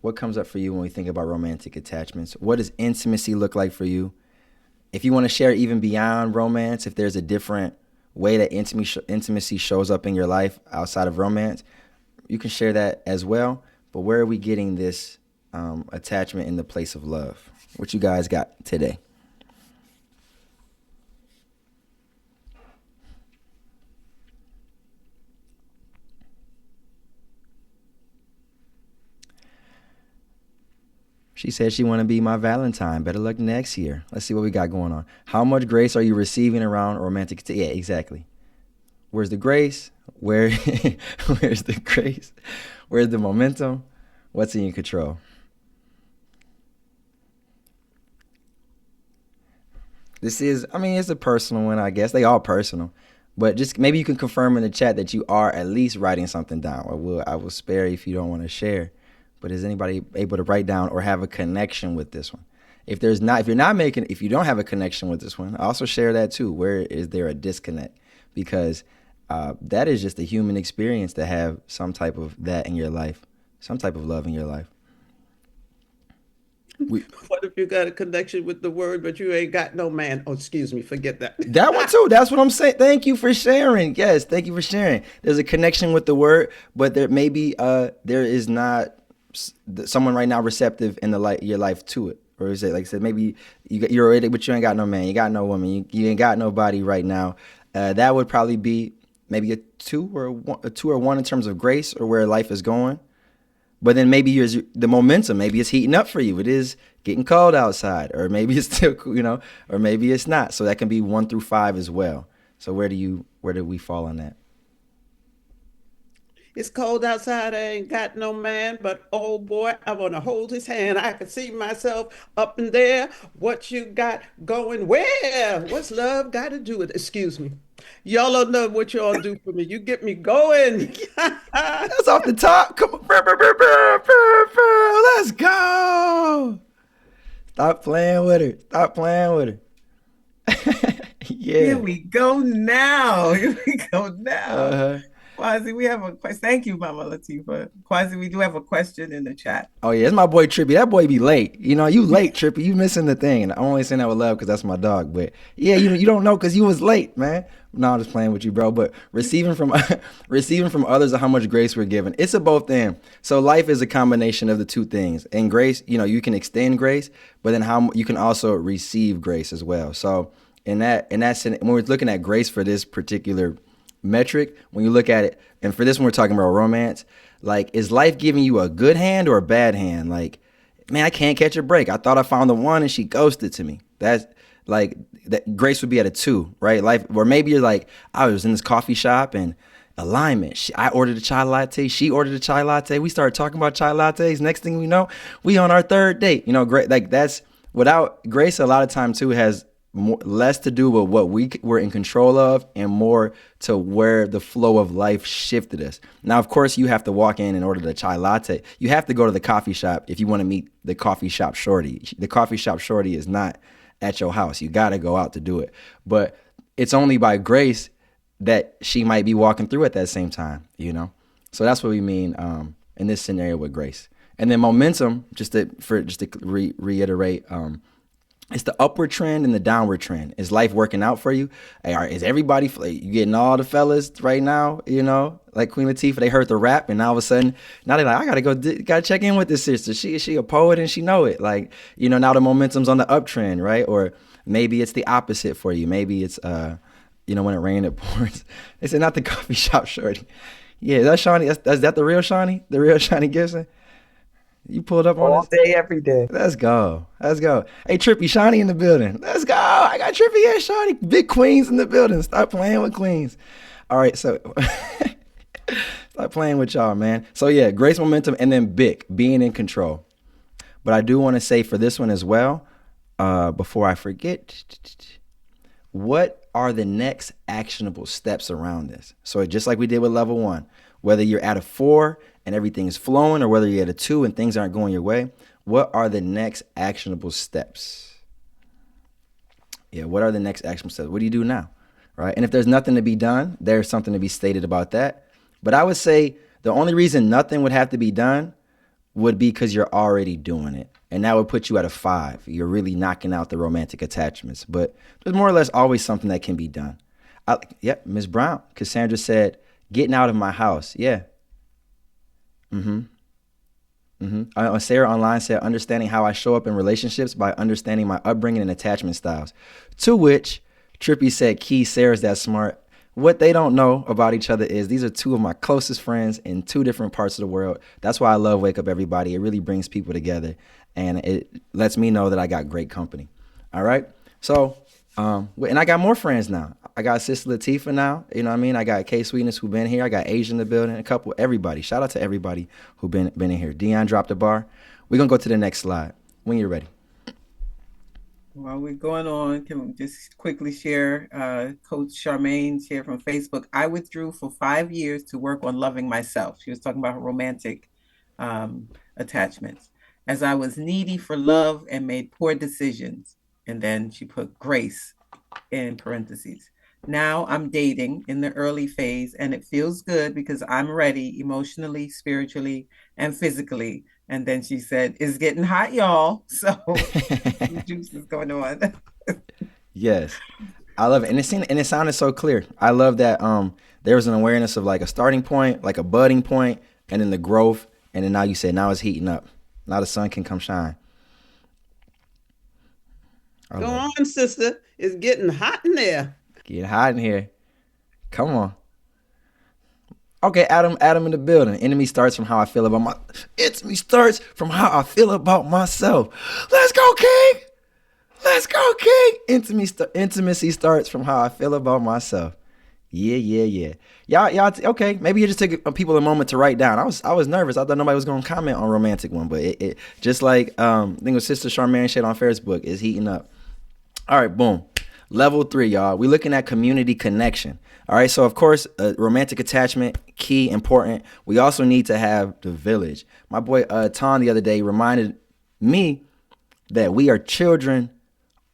What comes up for you when we think about romantic attachments? What does intimacy look like for you? If you want to share even beyond romance, if there's a different way that intimacy shows up in your life outside of romance, you can share that as well. But where are we getting this attachment in the place of love? What you guys got today? She said she want to be my Valentine. Better luck next year. Let's see what we got going on. How much grace are you receiving around romantic? Yeah, exactly. Where's the grace? Where's the grace? Where's the momentum? What's in your control? This is, it's a personal one, I guess. They all personal. But just maybe you can confirm in the chat that you are at least writing something down. I will spare you if you don't want to share. But is anybody able to write down or have a connection with this one? If you don't have a connection with this one, also share that too. Where is there a disconnect? Because that is just a human experience to have some type of that in your life, some type of love in your life. What if you got a connection with the word, but you ain't got no man? Oh, excuse me, forget that. That one too. That's what I'm saying. Thank you for sharing. Yes, thank you for sharing. There's a connection with the word, but there maybe there is not someone right now receptive in your life to it. Or is it like I said, maybe you're already, but you ain't got no man, you got no woman, you ain't got nobody right now. That would probably be maybe a 2 or 1 in terms of grace or where life is going. But then maybe the momentum, maybe it's heating up for you. It is getting cold outside, or maybe it's still, or maybe it's not. So that can be 1 through 5 as well. So where do we fall on that? It's cold outside. I ain't got no man, but oh boy, I want to hold his hand. I can see myself up in there. What you got going where? What's love got to do with it? Excuse me. Y'all don't know what y'all do for me. You get me going. That's off the top. Come on. Let's go. Stop playing with her. Stop playing with her. Yeah. Here we go now. Quasi, we have a question. Thank you, Mama Latifa. Quasi, we do have a question in the chat. Oh, yeah, it's my boy Trippy. That boy be late. You late, Trippy. You missing the thing. And I'm only saying that with love because that's my dog. But yeah, you don't know because you was late, man. No, I'm just playing with you, bro. But receiving from others of how much grace we're given, it's a both and. So life is a combination of the two things. And grace, you can extend grace, but then how you can also receive grace as well. So when we're looking at grace for this particular metric, when you look at it, and for this one we're talking about romance, like, is life giving you a good hand or a bad hand? Like, man, I can't catch a break. I thought I found the one and she ghosted to me. That's like, that grace would be at a 2, right? Life, or maybe you're like, I was in this coffee shop and alignment. I ordered a chai latte. She ordered a chai latte. We started talking about chai lattes. Next thing we know, we on our 3rd date. You know, great. Like, that's without grace. A lot of time too has less to do with what we're in control of and more to where the flow of life shifted us. Now, of course, you have to walk in order the chai latte. You have to go to the coffee shop if you want to meet the coffee shop shorty. The coffee shop shorty is not at your house. You got to go out to do it. But it's only by grace that she might be walking through at that same time, you know? So that's what we mean in this scenario with grace. And then momentum, just to reiterate, it's the upward trend and the downward trend. Is life working out for you? Is everybody, you getting all the fellas right now, you know? Like Queen Latifah, they heard the rap and all of a sudden, now they're like, I gotta check in with this sister. She a poet and she know it. Like, you know, now the momentum's on the uptrend, right? Or maybe it's the opposite for you. Maybe it's, you know, when it rains, it pours. They said, not the coffee shop shorty. Yeah, that's Shawnee. Is that the real Shawnee? The real Shawnee Gibson? You pulled up on All us? day, every day. Let's go. Let's go. Hey, Trippy, Shawnee in the building. Let's go. I got Trippy and Shawnee. Big Queens in the building. Stop playing with Queens. All right, so stop playing with y'all, man. So yeah, grace, momentum, and then BIC, being in control. But I do want to say for this one as well, before I forget, what are the next actionable steps around this? So just like we did with level 1, whether you're at a 4 and everything is flowing, or whether you're at a 2 and things aren't going your way, what are the next actionable steps? Yeah, what are the next actionable steps? What do you do now, right? And if there's nothing to be done, there's something to be stated about that. But I would say the only reason nothing would have to be done would be because you're already doing it. And that would put you at a 5. You're really knocking out the romantic attachments. But there's more or less always something that can be done. Ms. Brown, Cassandra said, getting out of my house. Yeah. Sarah online said, understanding how I show up in relationships by understanding my upbringing and attachment styles. To which Trippy said, Key, Sarah's that smart. What they don't know about each other is these are 2 of my closest friends in 2 different parts of the world. That's why I love Wake Up Everybody. It really brings people together, and it lets me know that I got great company. All right. So, and I got more friends now. I got Sister Latifah now. You know what I mean? I got K Sweetness who been here. I got Asia in the building. Everybody. Shout out to everybody who been in here. Dion dropped a bar. We're gonna go to the next slide when you're ready. While we're going on, can we just quickly share Coach Charmaine's here from Facebook. I withdrew for 5 years to work on loving myself. She was talking about her romantic attachments. As I was needy for love and made poor decisions. And then she put grace in parentheses. Now I'm dating in the early phase and it feels good because I'm ready emotionally, spiritually, and physically. And then she said, it's getting hot, y'all. So the juice is going on. Yes. I love it. And it sounded so clear. I love that there was an awareness of like a starting point, like a budding point, and then the growth. And then now you said, now it's heating up. Now the sun can come shine. Go on, sister. It's getting hot in there. Getting hot in here. Come on. Okay, Adam in the building. Enemy starts from how I feel about starts from how I feel about myself. Let's go, King. Let's go, King. Intimacy starts from how I feel about myself. Yeah. Y'all. Okay, maybe you just take people a moment to write down. I was nervous. I thought nobody was gonna comment on romantic one, but it just like I think it was Sister Charmaine shit on Facebook is heating up. All right, boom. Level 3, y'all. We're looking at community connection. All right, so of course, romantic attachment, key, important. We also need to have the village. My boy Tom the other day reminded me that we are children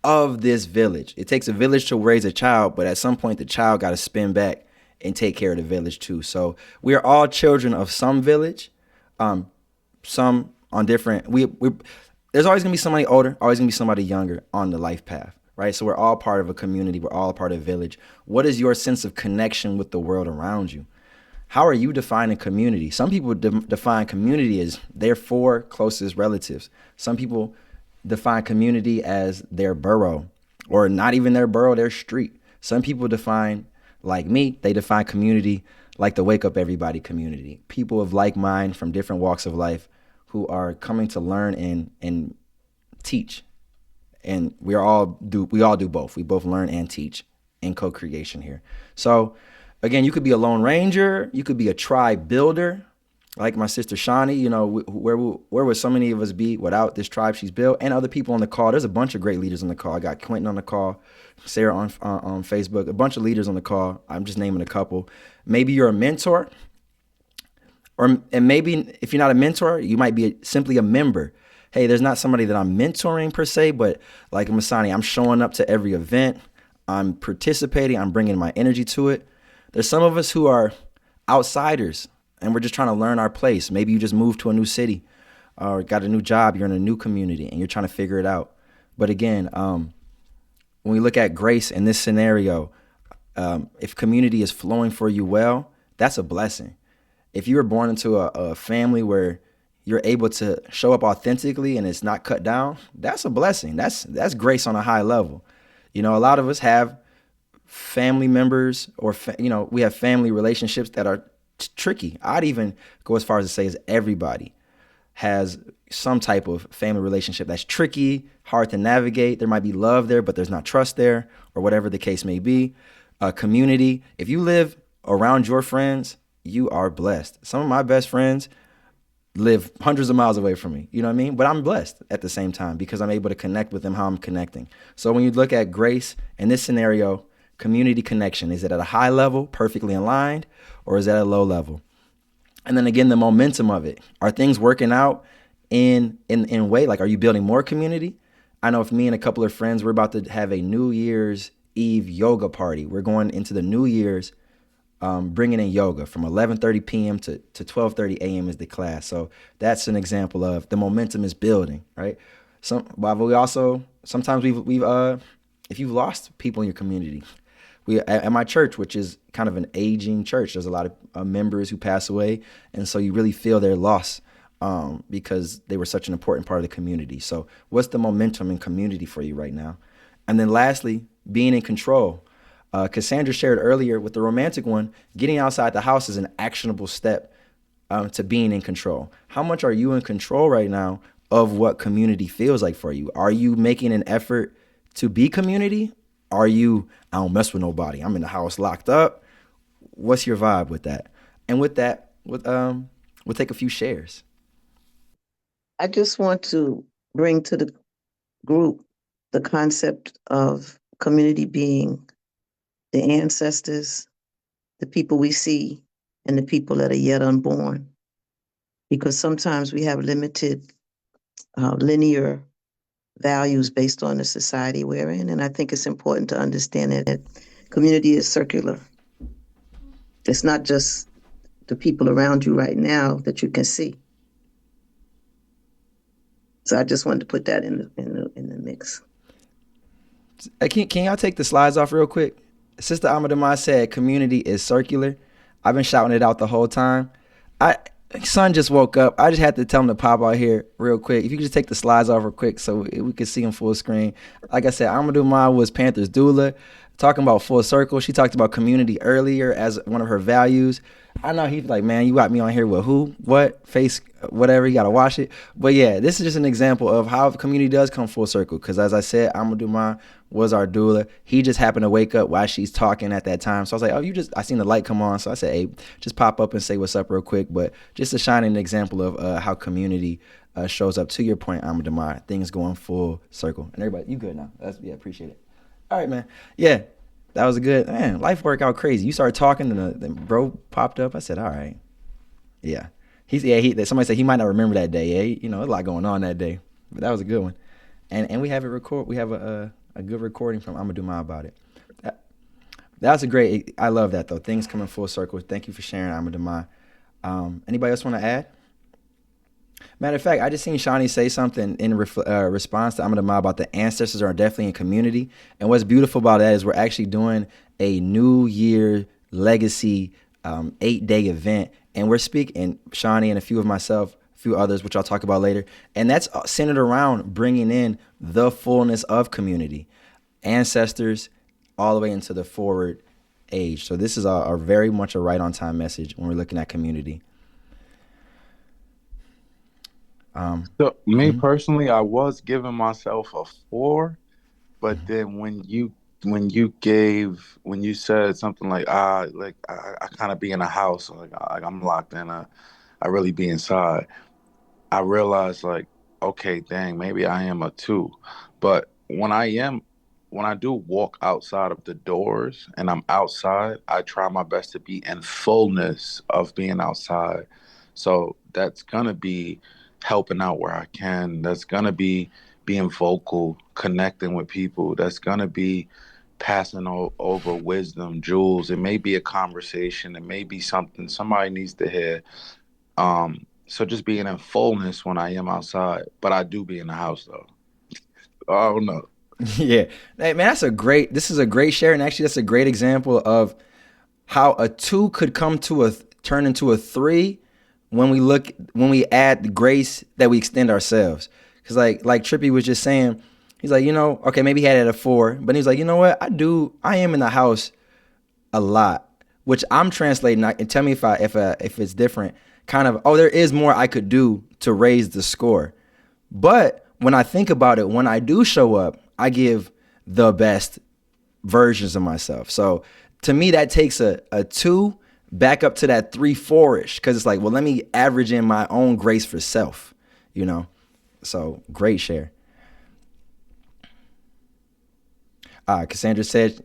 of this village. It takes a village to raise a child, but at some point the child got to spin back and take care of the village too. So we are all children of some village, some on different. There's always gonna be somebody older, always gonna be somebody younger on the life path. Right? So we're all part of a community. We're all part of a village. What is your sense of connection with the world around you? How are you defining community? Some people define community as their 4 closest relatives. Some people define community as their borough. or not even their borough, their street. Some people define, like me, they define community like the Wake Up Everybody community. People of like mind from different walks of life who are coming to learn and teach. And we all do both. We both learn and teach in co-creation here. So again, you could be a lone ranger, you could be a tribe builder, like my sister Shawnee. You know, where would so many of us be without this tribe she's built, and other people on the call? There's a bunch of great leaders on the call. I got Quentin on the call, Sarah on Facebook, a bunch of leaders on the call. I'm just naming a couple. Maybe you're a mentor, and maybe if you're not a mentor, you might be simply a member. Hey, there's not somebody that I'm mentoring per se, but like Masani, I'm showing up to every event. I'm participating. I'm bringing my energy to it. There's some of us who are outsiders, and we're just trying to learn our place. Maybe you just moved to a new city or got a new job. You're in a new community, and you're trying to figure it out. But again, when we look at grace in this scenario, if community is flowing for you well, that's a blessing. If you were born into a family where you're able to show up authentically and it's not cut down, that's a blessing. That's grace on a high level. You know, a lot of us have family members or, we have family relationships that are tricky. I'd even go as far as to say is everybody has some type of family relationship that's tricky, hard to navigate. There might be love there, but there's not trust there, or whatever the case may be. A community, if you live around your friends, you are blessed. Some of my best friends live hundreds of miles away from me, you know what I mean? But I'm blessed at the same time because I'm able to connect with them how I'm connecting. So when you look at grace in this scenario, community connection, is it at a high level, perfectly aligned, or is it at a low level? And then again, the momentum of it. Are things working out in way? Like, are you building more community? I know if me and a couple of friends, we're about to have a New Year's Eve yoga party. We're going into the New Year's bringing in yoga from 11:30 p.m. to 12:30 a.m. is the class. So that's an example of the momentum is building, right? But we also, sometimes we've if you've lost people in your community, at my church, which is kind of an aging church, there's a lot of members who pass away, and so you really feel their loss because they were such an important part of the community. So what's the momentum in community for you right now? And then lastly, being in control. Cassandra shared earlier with the romantic one, getting outside the house is an actionable step to being in control. How much are you in control right now of what community feels like for you? Are you making an effort to be community? Are you, I don't mess with nobody, I'm in the house locked up? What's your vibe with that? And with that, we'll take a few shares. I just want to bring to the group the concept of community being the ancestors, the people we see, and the people that are yet unborn. Because sometimes we have limited linear values based on the society we're in. And I think it's important to understand that community is circular. It's not just the people around you right now that you can see. So I just wanted to put that in the mix. Can y'all take the slides off real quick? Sister Amadamai said community is circular. I've been shouting it out the whole time. Son just woke up. I just had to tell him to pop out here real quick. If you could just take the slides off real quick so we could see him full screen. Like I said, Amadamai was Panther's doula. Talking about full circle. She talked about community earlier as one of her values. I know he's like, man, you got me on here with who, what, face, whatever. You got to wash it. But yeah, this is just an example of how community does come full circle. Because as I said, Amadou was our doula. He just happened to wake up while she's talking at that time. So I was like, oh, I seen the light come on. So I said, hey, just pop up and say what's up real quick. But just to shine an example of how community shows up. To your point, Amadou, things going full circle. And everybody, you good now? Appreciate it. All right, man. Yeah, that was a good, man, life worked out crazy. You started talking and the bro popped up. I said, all right. Yeah. Somebody said he might not remember that day. Yeah, a lot going on that day. But that was a good one. And we have we have a good recording from Amadou about it. That's a great, I love that though. Things coming full circle. Thank you for sharing, Amadou. Anybody else want to add? Matter of fact, I just seen Shawnee say something in response to Amadou about the ancestors are definitely in community. And what's beautiful about that is we're actually doing a New Year legacy 8-day event. And we're speaking, Shawnee and a few others, which I'll talk about later. And that's centered around bringing in the fullness of community. ancestors, all the way into the forward age. So this is a very much a right on time message when we're looking at community. So me personally, I was giving myself a 4, but then when you said something like I kind of be in a house, like I'm locked in, I really be inside. I realized like, okay, dang, maybe I am a 2. But when I do walk outside of the doors and I'm outside, I try my best to be in fullness of being outside. So that's gonna be helping out where I can. That's gonna be being vocal, connecting with people. That's gonna be passing over wisdom, jewels. It may be a conversation. It may be something somebody needs to hear. So just being in fullness when I am outside, but I do be in the house though. I don't know. Yeah. Hey, man, this is a great share. And actually, that's a great example of how a 2 could turn into a 3 when we add the grace that we extend ourselves. Because like Trippy was just saying, he's like, okay, maybe he had it at a 4, but he's like, you know what? I am in the house a lot, which I'm translating. And tell me if it's different. Kind of, there is more I could do to raise the score. But when I think about it, when I do show up, I give the best versions of myself. So to me, that takes a 2 back up to that 3, 4-ish, because it's like, well, let me average in my own grace for self, So great share. Cassandra said,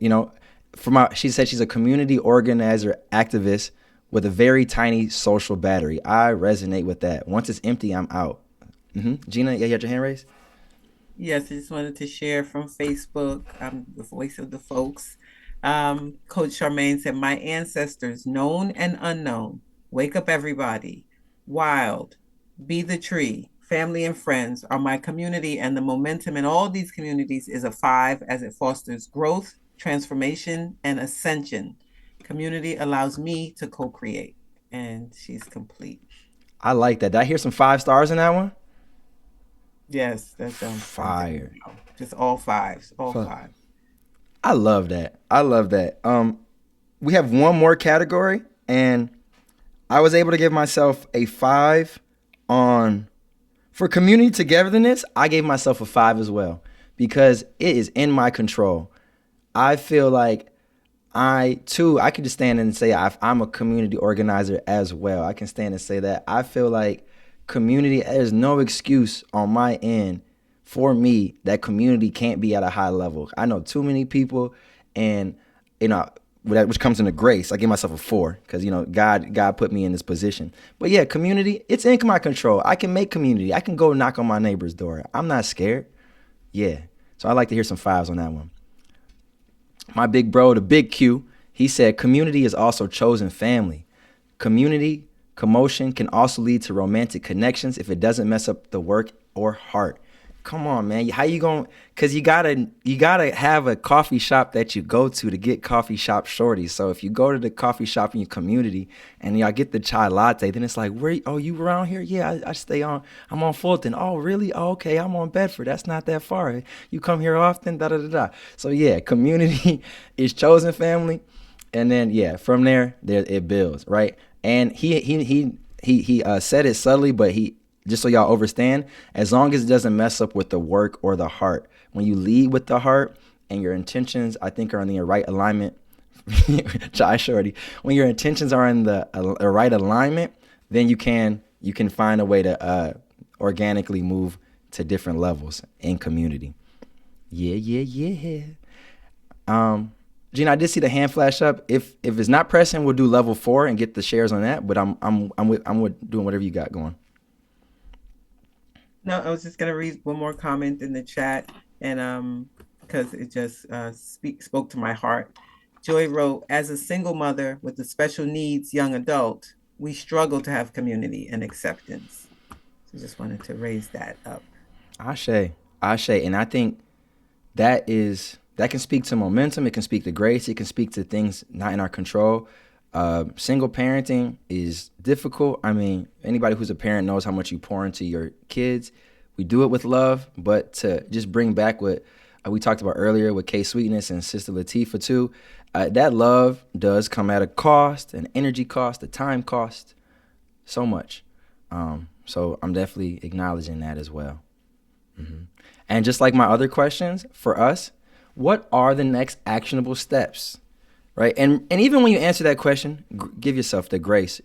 she said she's a community organizer activist with a very tiny social battery. I resonate with that. Once it's empty, I'm out. Gina, you had your hand raised? Yes, I just wanted to share from Facebook. I'm the voice of the folks. Coach Charmaine said, my ancestors, known and unknown, wake up everybody, wild, be the tree, family and friends are my community, and the momentum in all these communities is a 5 as it fosters growth, transformation, and ascension. Community allows me to co-create, and she's complete. I like that. Did I hear some 5 stars in that one? Yes, that's fire. Just all 5s, all 5. I love that. We have one more category, and I was able to give myself a 5 for community togetherness. I gave myself a 5 as well because it is in my control. I feel like I could just stand and say I'm a community organizer as well. I can stand and say that. I feel like community, there's no excuse on my end for me that community can't be at a high level. I know too many people, and which comes into grace. I give myself a 4 because God put me in this position. But yeah, community, it's in my control. I can make community. I can go knock on my neighbor's door. I'm not scared. Yeah. So I like to hear some 5s on that one. My big bro, the big Q, he said, community is also chosen family. Community commotion can also lead to romantic connections if it doesn't mess up the work or heart. Come on, man. How you going? Because you gotta have a coffee shop that you go to get coffee shop Shorty. So if you go to the coffee shop in your community and y'all get the chai latte, then it's like, you around here? Yeah, I'm on Fulton. Oh, really? Oh, okay, I'm on Bedford. That's not that far. You come here often? Da da da da. So yeah, community is chosen family, and then yeah, from there it builds, right? And he said it subtly, but just so y'all understand, as long as it doesn't mess up with the work or the heart. When you lead with the heart and your intentions, I think, are in the right alignment. Chai Shorty. When your intentions are in the right alignment, then you can find a way to organically move to different levels in community. Yeah. Gina, I did see the hand flash up. If it's not pressing, we'll do level 4 and get the shares on that. But I'm with doing whatever you got going. No, I was just gonna read one more comment in the chat, and because it just spoke to my heart. Joy wrote, as a single mother with a special needs young adult, we struggle to have community and acceptance. So just wanted to raise that up. Ashe. And I think that can speak to momentum. It can speak to grace. It can speak to things not in our control. Single parenting is difficult. I mean, anybody who's a parent knows how much you pour into your kids. We do it with love, but to just bring back what we talked about earlier with K Sweetness and Sister Latifah too. That love does come at a cost, an energy cost, a time cost, so much. So I'm definitely acknowledging that as well. And just like my other questions for us, what are the next actionable steps, right? And even when you answer that question, give yourself the grace,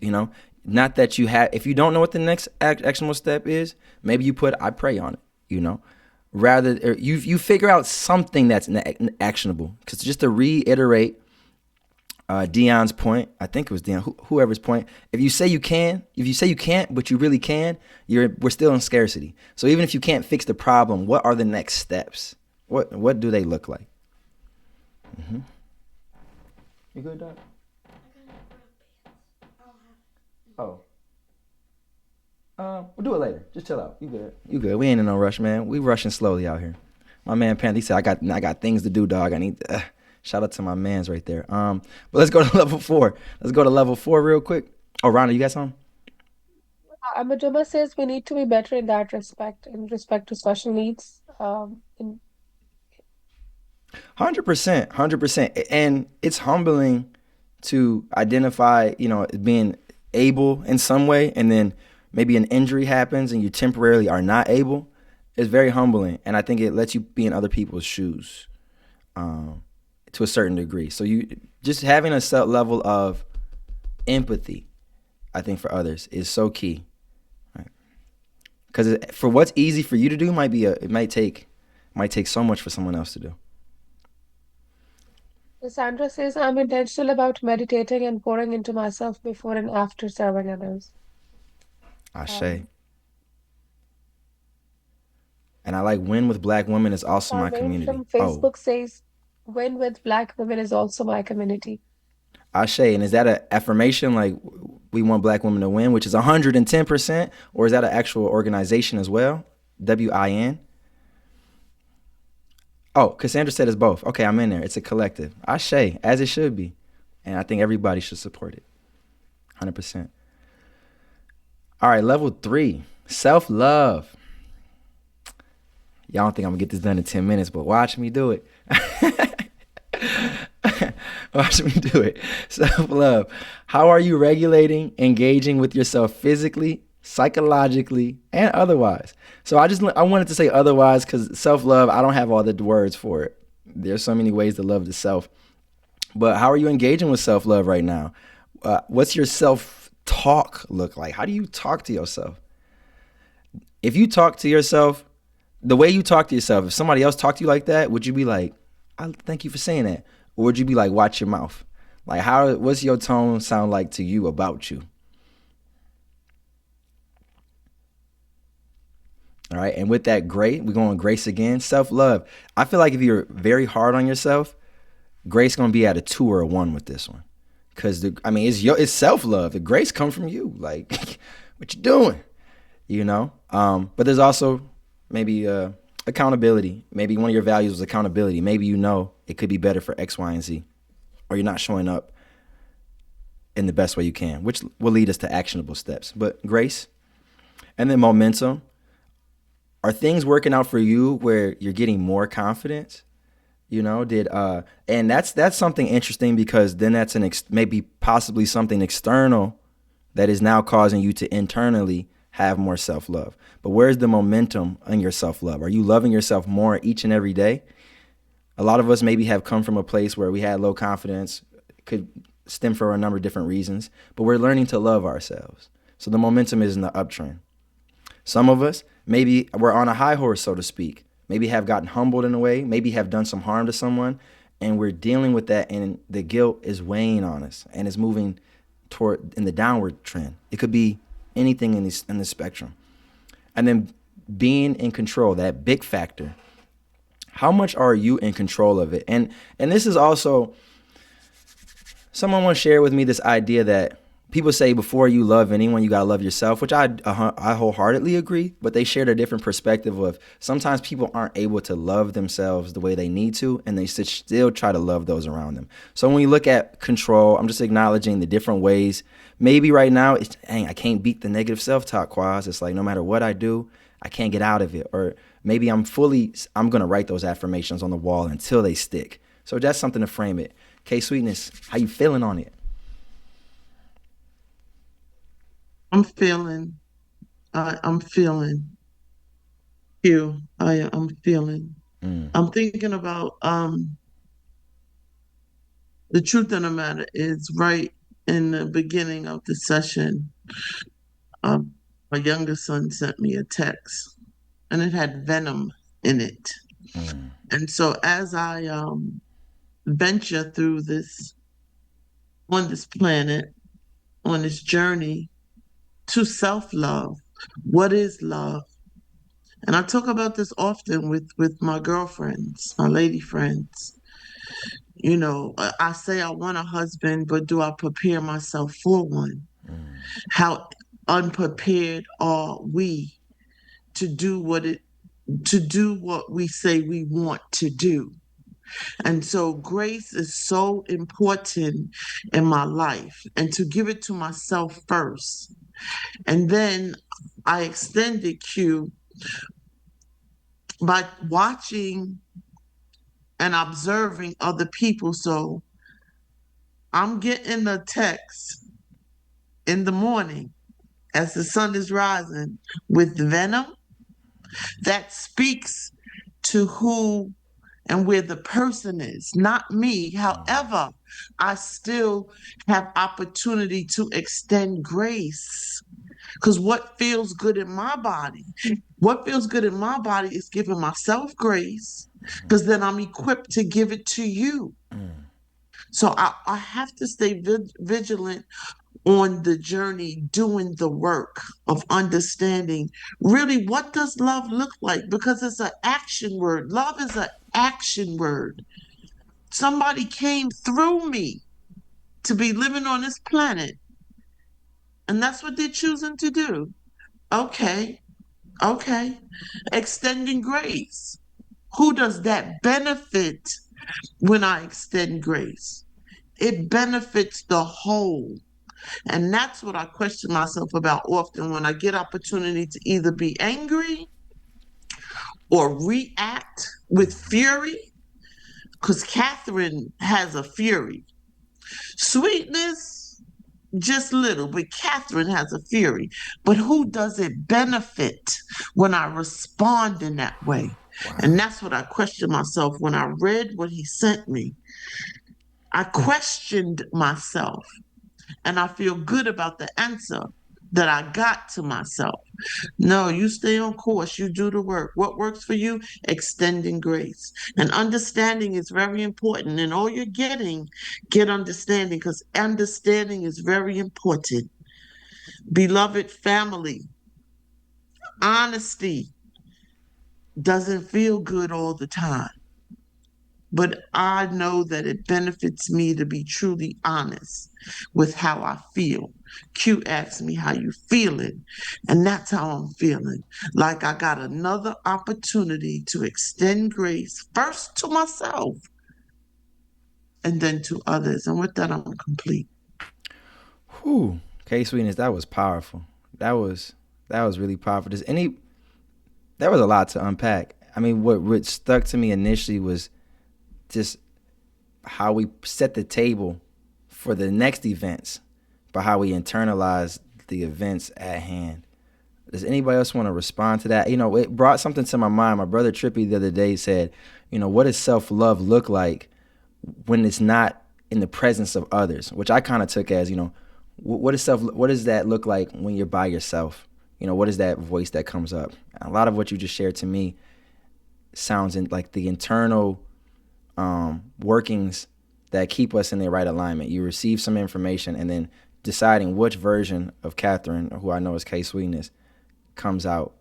not that you have, if you don't know what the next actionable step is, maybe you put, I pray on it, rather you figure out something that's actionable. Because just to reiterate Dion's point, I think it was Dion, whoever's point, if you say you can't, but you really can, we're still in scarcity. So even if you can't fix the problem, what are the next steps? What do they look like? You good, Doc? Oh. We'll do it later. Just chill out. You good. We ain't in no rush, man. We rushing slowly out here. My man Panther, he said, I got things to do, dog. I need to, shout out to my mans right there. But let's go to level 4. Let's go to level 4 real quick. Oh, Rhonda, you got something? Amaduma says we need to be better in that respect, in respect to special needs. 100%, 100%. And it's humbling to identify, being able in some way, and then maybe an injury happens and you temporarily are not able. It's very humbling. And I think it lets you be in other people's shoes to a certain degree. So you just having a set level of empathy, I think, for others is so key. Right? Because for what's easy for you to do it might take so much for someone else to do. Sandra says I'm intentional about meditating and pouring into myself before and after serving others. Ashe. And I like Win with Black Women is also my community. From Facebook says Win with Black Women is also my community. Ashe. And is that an affirmation, like we want Black women to win, which is 110%, or is that an actual organization as well? WIN? Oh, Cassandra said it's both. Okay, I'm in there. It's a collective. Ashe, as it should be. And I think everybody should support it. 100%. All right, level 3, self-love. Y'all don't think I'm going to get this done in 10 minutes, but watch me do it. Watch me do it. Self-love. How are you regulating, engaging with yourself physically, psychologically, and otherwise? So I wanted to say otherwise because self-love, I don't have all the words for it. There's so many ways to love the self. But how are you engaging with self-love right now? What's your self-talk look like? How do you talk to yourself? If you talk to yourself, the way you talk to yourself, if somebody else talked to you like that, would you be like, I thank you for saying that? Or would you be like, watch your mouth? Like, what's your tone sound like to you about you? All right. And with that, we're going grace again. Self-love. I feel like if you're very hard on yourself, grace going to be at a 2 or a 1 with this one. Because, it's self-love. The grace comes from you. Like, what you doing? But there's also maybe accountability. Maybe one of your values is accountability. Maybe it could be better for X, Y, and Z. Or you're not showing up in the best way you can, which will lead us to actionable steps. But grace. And then momentum. Are things working out for you where you're getting more confidence? And that's something interesting, because then that's maybe possibly something external that is now causing you to internally have more self-love. But where's the momentum in your self-love? Are you loving yourself more each and every day? A lot of us maybe have come from a place where we had low confidence. It could stem for a number of different reasons, but we're learning to love ourselves. So the momentum is in the uptrend. Some of us, maybe we're on a high horse, so to speak. Maybe have gotten humbled in a way, maybe have done some harm to someone, and we're dealing with that, and the guilt is weighing on us and is moving in the downward trend. It could be anything in the spectrum. And then being in control, that big factor. How much are you in control of it? And this is also, someone once shared with me this idea that people say before you love anyone, you got to love yourself, which I wholeheartedly agree. But they shared a different perspective of sometimes people aren't able to love themselves the way they need to, and they still try to love those around them. So when we look at control, I'm just acknowledging the different ways. Maybe right now, I can't beat the negative self-talk, Quaz. It's like no matter what I do, I can't get out of it. Or maybe I'm going to write those affirmations on the wall until they stick. So that's something to frame it. K-Sweetness, how you feeling on it? I'm feeling you. I'm feeling. I'm thinking about the truth of the matter is right in the beginning of the session. My younger son sent me a text, and it had venom in it. And so as I venture through this on this planet, on this journey to self-love, what is love? And I talk about this often with my girlfriends, my lady friends. You know, I say I want a husband, but do I prepare myself for one? How unprepared are we to do what we say we want to do? And so grace is so important in my life, and to give it to myself first. And then I extended Q by watching and observing other people. So I'm getting a text in the morning as the sun is rising with venom that speaks to who and where the person is, not me. However, I still have opportunity to extend grace. Because what feels good in my body is giving myself grace, because then I'm equipped to give it to you. So I have to stay vigilant on the journey, doing the work of understanding really what does love look like, because it's an action word. Love is an action word. Somebody came through me to be living on this planet, and that's what they're choosing to do. Okay. Extending grace. Who does that benefit when I extend grace? It benefits the whole. And that's what I question myself about often when I get opportunity to either be angry or react with fury, because Catherine has a fury. Sweetness, just little, but Catherine has a fury. But who does it benefit when I respond in that way? Wow. And that's what I question myself when I read what he sent me. I questioned myself, and I feel good about the answer that I got to myself. No, you stay on course. You do the work. What works for you? Extending grace. And understanding is very important. And all you're getting, get understanding, because understanding is very important. Beloved family, honesty doesn't feel good all the time. But I know that it benefits me to be truly honest with how I feel. Q asked me how you feeling, and that's how I'm feeling. Like I got another opportunity to extend grace first to myself and then to others. And with that, I'm complete. Whew. K-Sweetness, that was powerful. That was really powerful. There was a lot to unpack. I mean, what stuck to me initially was just how we set the table for the next events, but how we internalize the events at hand. Does anybody else want to respond to that? You know, it brought something to my mind. My brother Trippy the other day said, you know, what does self-love look like when it's not in the presence of others? Which I kind of took as, you know, what does that look like when you're by yourself? You know, what is that voice that comes up? And a lot of what you just shared to me sounds like the internal workings that keep us in the right alignment. You receive some information and then deciding which version of Catherine, who I know is K-Sweetness, comes out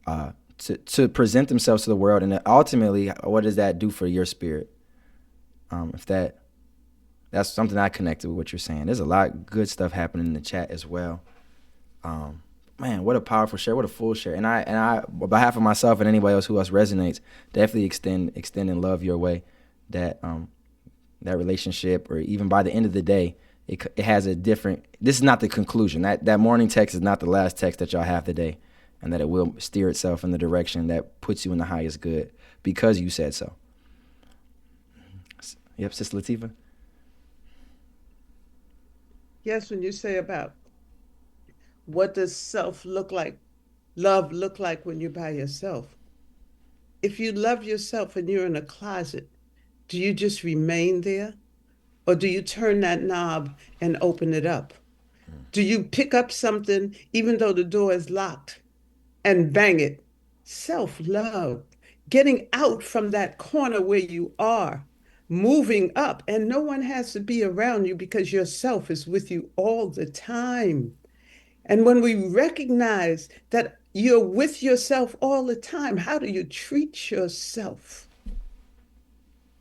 to present themselves to the world. And ultimately, what does that do for your spirit? If that's something I connected with what you're saying. There's a lot of good stuff happening in the chat as well. Man, what a powerful share, what a full share. And I, on behalf of myself and anybody else who else resonates, definitely extend and love your way. That relationship, or even by the end of the day, it has a different. This is not the conclusion. That morning text is not the last text that y'all have today. and that it will steer itself in the direction that puts you in the highest good because you said so. Yep, Sister Latifah? Yes, when you say about what does self look like, love look like when you're by yourself. If you love yourself and you're in a closet, do you just remain there? Or do you turn that knob and open it up? Do you pick up something even though the door is locked and bang it? Self love, getting out from that corner where you are, moving up, and no one has to be around you because yourself is with you all the time. And when we recognize that you're with yourself all the time, how do you treat yourself?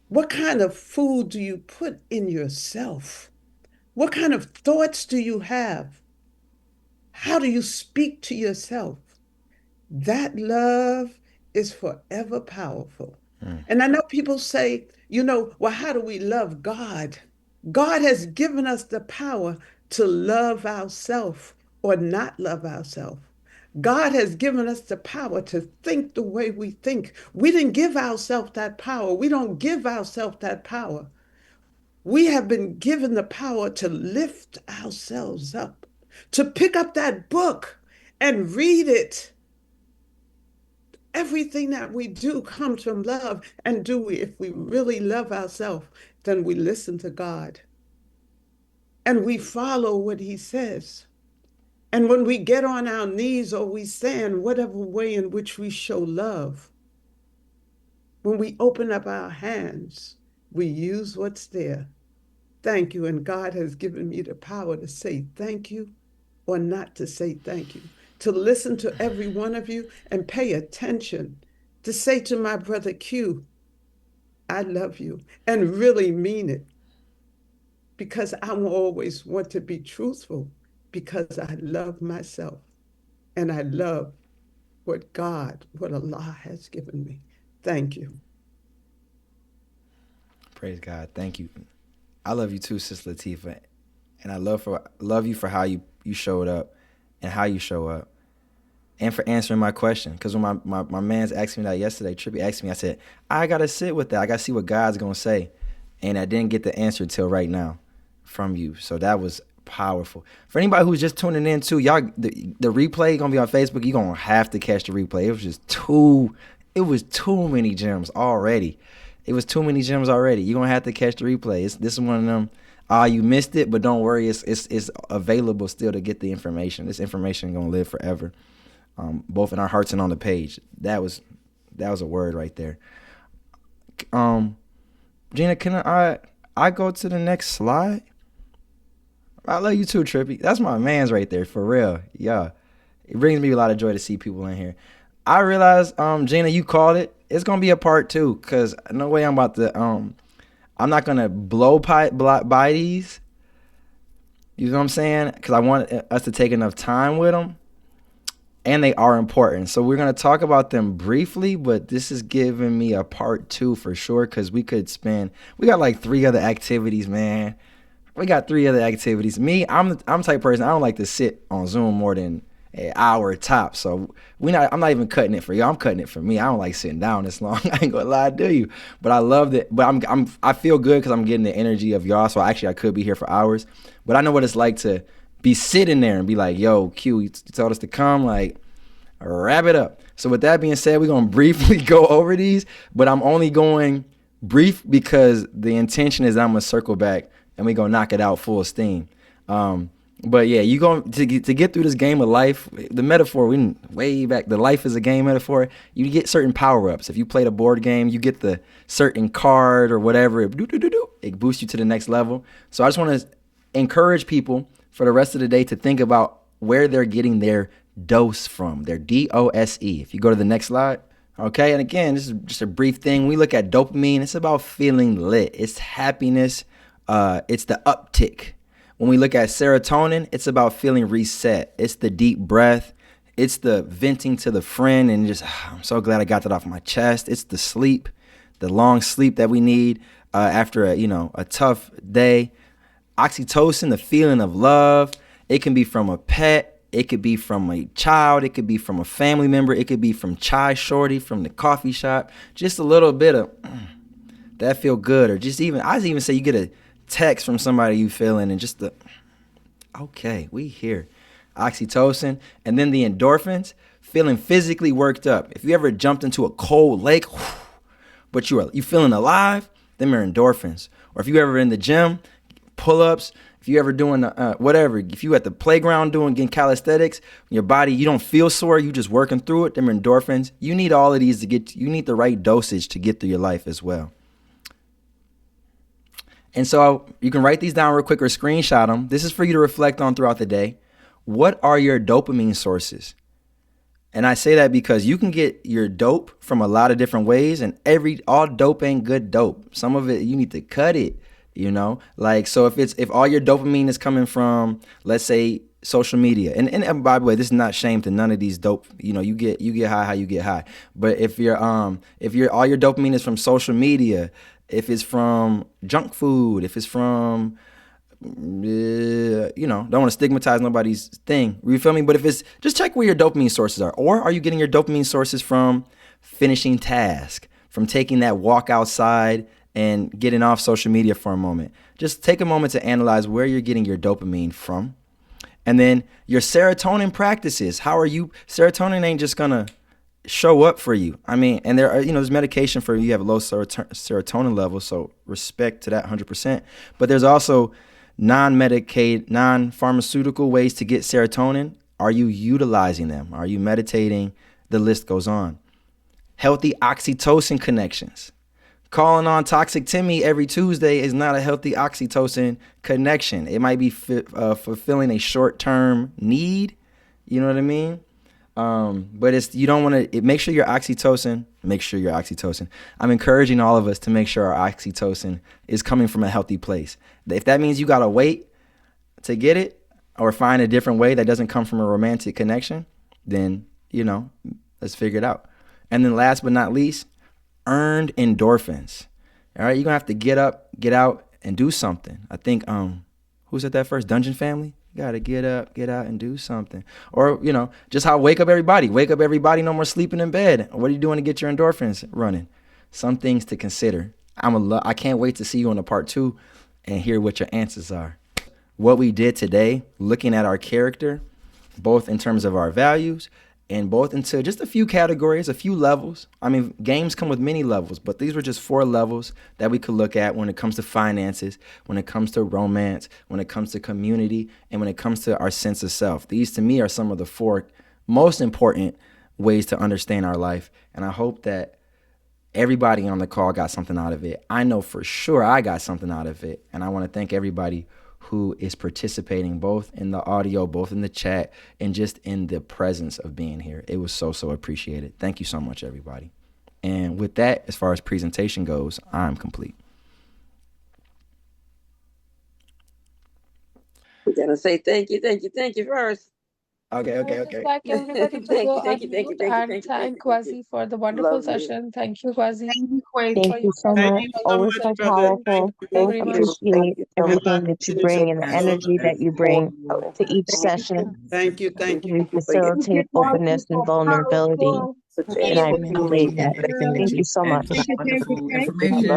What kind of food do you put in yourself? What kind of thoughts do you have? How do you speak to yourself? That love is forever powerful. And I know people say, well, how do we love God? God has given us the power to love ourselves or not love ourselves. God has given us the power to think the way we think. We didn't give ourselves that power. We don't give ourselves that power. We have been given the power to lift ourselves up, to pick up that book and read it. Everything that we do comes from love. And if we really love ourselves, then we listen to God and we follow what he says. And when we get on our knees or we stand, whatever way in which we show love, when we open up our hands, we use what's there. Thank you. And God has given me the power to say thank you or not to say thank you, to listen to every one of you and pay attention, to say to my brother Q, I love you, and really mean it, because I always want to be truthful, because I love myself and I love what Allah has given me. Thank you. Praise God. Thank you. I love you too, Sister Latifah. And I love you for how you showed up and how you show up. And for answering my question. Because when my man's asked me that yesterday, Trippy asked me, I said, I got to sit with that. I got to see what God's going to say. And I didn't get the answer till right now from you. So that was powerful. For anybody who's just tuning in too, y'all, the replay going to be on Facebook. You're going to have to catch the replay. It was too many gems already. You're going to have to catch the replay. This is one of them. You missed it, but don't worry. It's available still to get the information. This information going to live forever. Both in our hearts and on the page. That was a word right there. Gina, can I go to the next slide? I love you too, Trippy. That's my man's right there, for real. Yeah. It brings me a lot of joy to see people in here. I realize, Gina, you called it. It's gonna be a part 2, because no way I'm about to I'm not gonna blow by these. You know what I'm saying? Because I want us to take enough time with them. And they are important. So we're going to talk about them briefly, but this is giving me a part 2 for sure, because we got like 3 other activities, man. We got 3 other activities. Me, I'm the type of person, I don't like to sit on Zoom more than an hour top. So I'm not even cutting it for you. I'm cutting it for me. I don't like sitting down this long. I ain't gonna lie to you. But I loved it. But I feel good because I'm getting the energy of y'all. So actually I could be here for hours. But I know what it's like to be sitting there and be like, yo, Q, you told us to come, like, wrap it up. So with that being said, we're going to briefly go over these, but I'm only going brief because the intention is I'm going to circle back and we're going to knock it out full steam. But yeah, you going to get through this game of life, the metaphor, we way back, the life is a game metaphor, you get certain power-ups. If you played a board game, you get the certain card or whatever, it boosts you to the next level. So I just want to encourage people for the rest of the day to think about where they're getting their dose from, their DOSE. If you go to the next slide. Okay, and again, this is just a brief thing. We look at dopamine. It's about feeling lit. It's happiness. It's the uptick. When we look at serotonin, it's about feeling reset. It's the deep breath. It's the venting to the friend and just, I'm so glad I got that off my chest. It's the sleep, the long sleep that we need after a tough day. Oxytocin, the feeling of love. It can be from a pet. It could be from a child. It could be from a family member. It could be from Chai Shorty from the coffee shop. Just a little bit of that feel good. Or just even, I even say you get a text from somebody you feeling and just the, okay, we here. Oxytocin. And then the endorphins, feeling physically worked up. If you ever jumped into a cold lake, but you feeling alive, them are endorphins. Or if you ever in the gym, pull-ups, if you ever doing whatever, if you at the playground getting calisthenics, your body, you don't feel sore, you just working through it, them are endorphins. You need all of these you need the right dosage to get through your life as well. And so you can write these down real quick or screenshot them. This is for you to reflect on throughout the day. What are your dopamine sources? And I say that because you can get your dope from a lot of different ways, and all dope ain't good dope. Some of it, you need to cut it, like, so if all your dopamine is coming from, let's say, social media, and by the way, this is not shame to none of these dope, you get high how you get high. But if all your dopamine is from social media, if it's from junk food, if it's from, don't want to stigmatize nobody's thing. You feel me? But if it's, just check where your dopamine sources are. Or are you getting your dopamine sources from finishing task, from taking that walk outside and getting off social media for a moment? Just take a moment to analyze where you're getting your dopamine from. And then your serotonin practices. How are you? Serotonin ain't just gonna show up for you. I mean, and there are, there's medication for you have low serotonin levels, so respect to that 100%. But there's also non-medicated, non-pharmaceutical ways to get serotonin. Are you utilizing them? Are you meditating? The list goes on. Healthy oxytocin connections. Calling on Toxic Timmy every Tuesday is not a healthy oxytocin connection. It might be fulfilling a short-term need. You know what I mean? But you don't want to, make sure your oxytocin. I'm encouraging all of us to make sure our oxytocin is coming from a healthy place. If that means you got to wait to get it or find a different way that doesn't come from a romantic connection, then, let's figure it out. And then last but not least, earned endorphins. All right. You're going to have to get up, get out and do something. I think, who said that first? Dungeon Family? Got to get up, get out and do something. Or, just how wake up everybody, no more sleeping in bed. What are you doing to get your endorphins running? Some things to consider. I can't wait to see you on the part 2 and hear what your answers are. What we did today, looking at our character, both in terms of our values and both into just a few categories, a few levels. I mean, games come with many levels, but these were just 4 levels that we could look at when it comes to finances, when it comes to romance, when it comes to community, and when it comes to our sense of self. These, to me, are some of the 4 most important ways to understand our life. And I hope that everybody on the call got something out of it. I know for sure I got something out of it. And I want to thank everybody who is participating, both in the audio, both in the chat, and just in the presence of being here. It was so appreciated. Thank you so much, everybody. And with that, as far as presentation goes, I'm complete. We're going to say thank you first. Okay. Like everybody to go unmute and thank Quasi for the wonderful session. Thank you, Quasi. Thank you so Thank much. you so Always much, so brother. powerful. Thank you very much. Appreciate everything that you bring and the energy that you bring to each session. Thank you. You facilitate openness and vulnerability, and I appreciate that. Thank you so And much. for the wonderful information.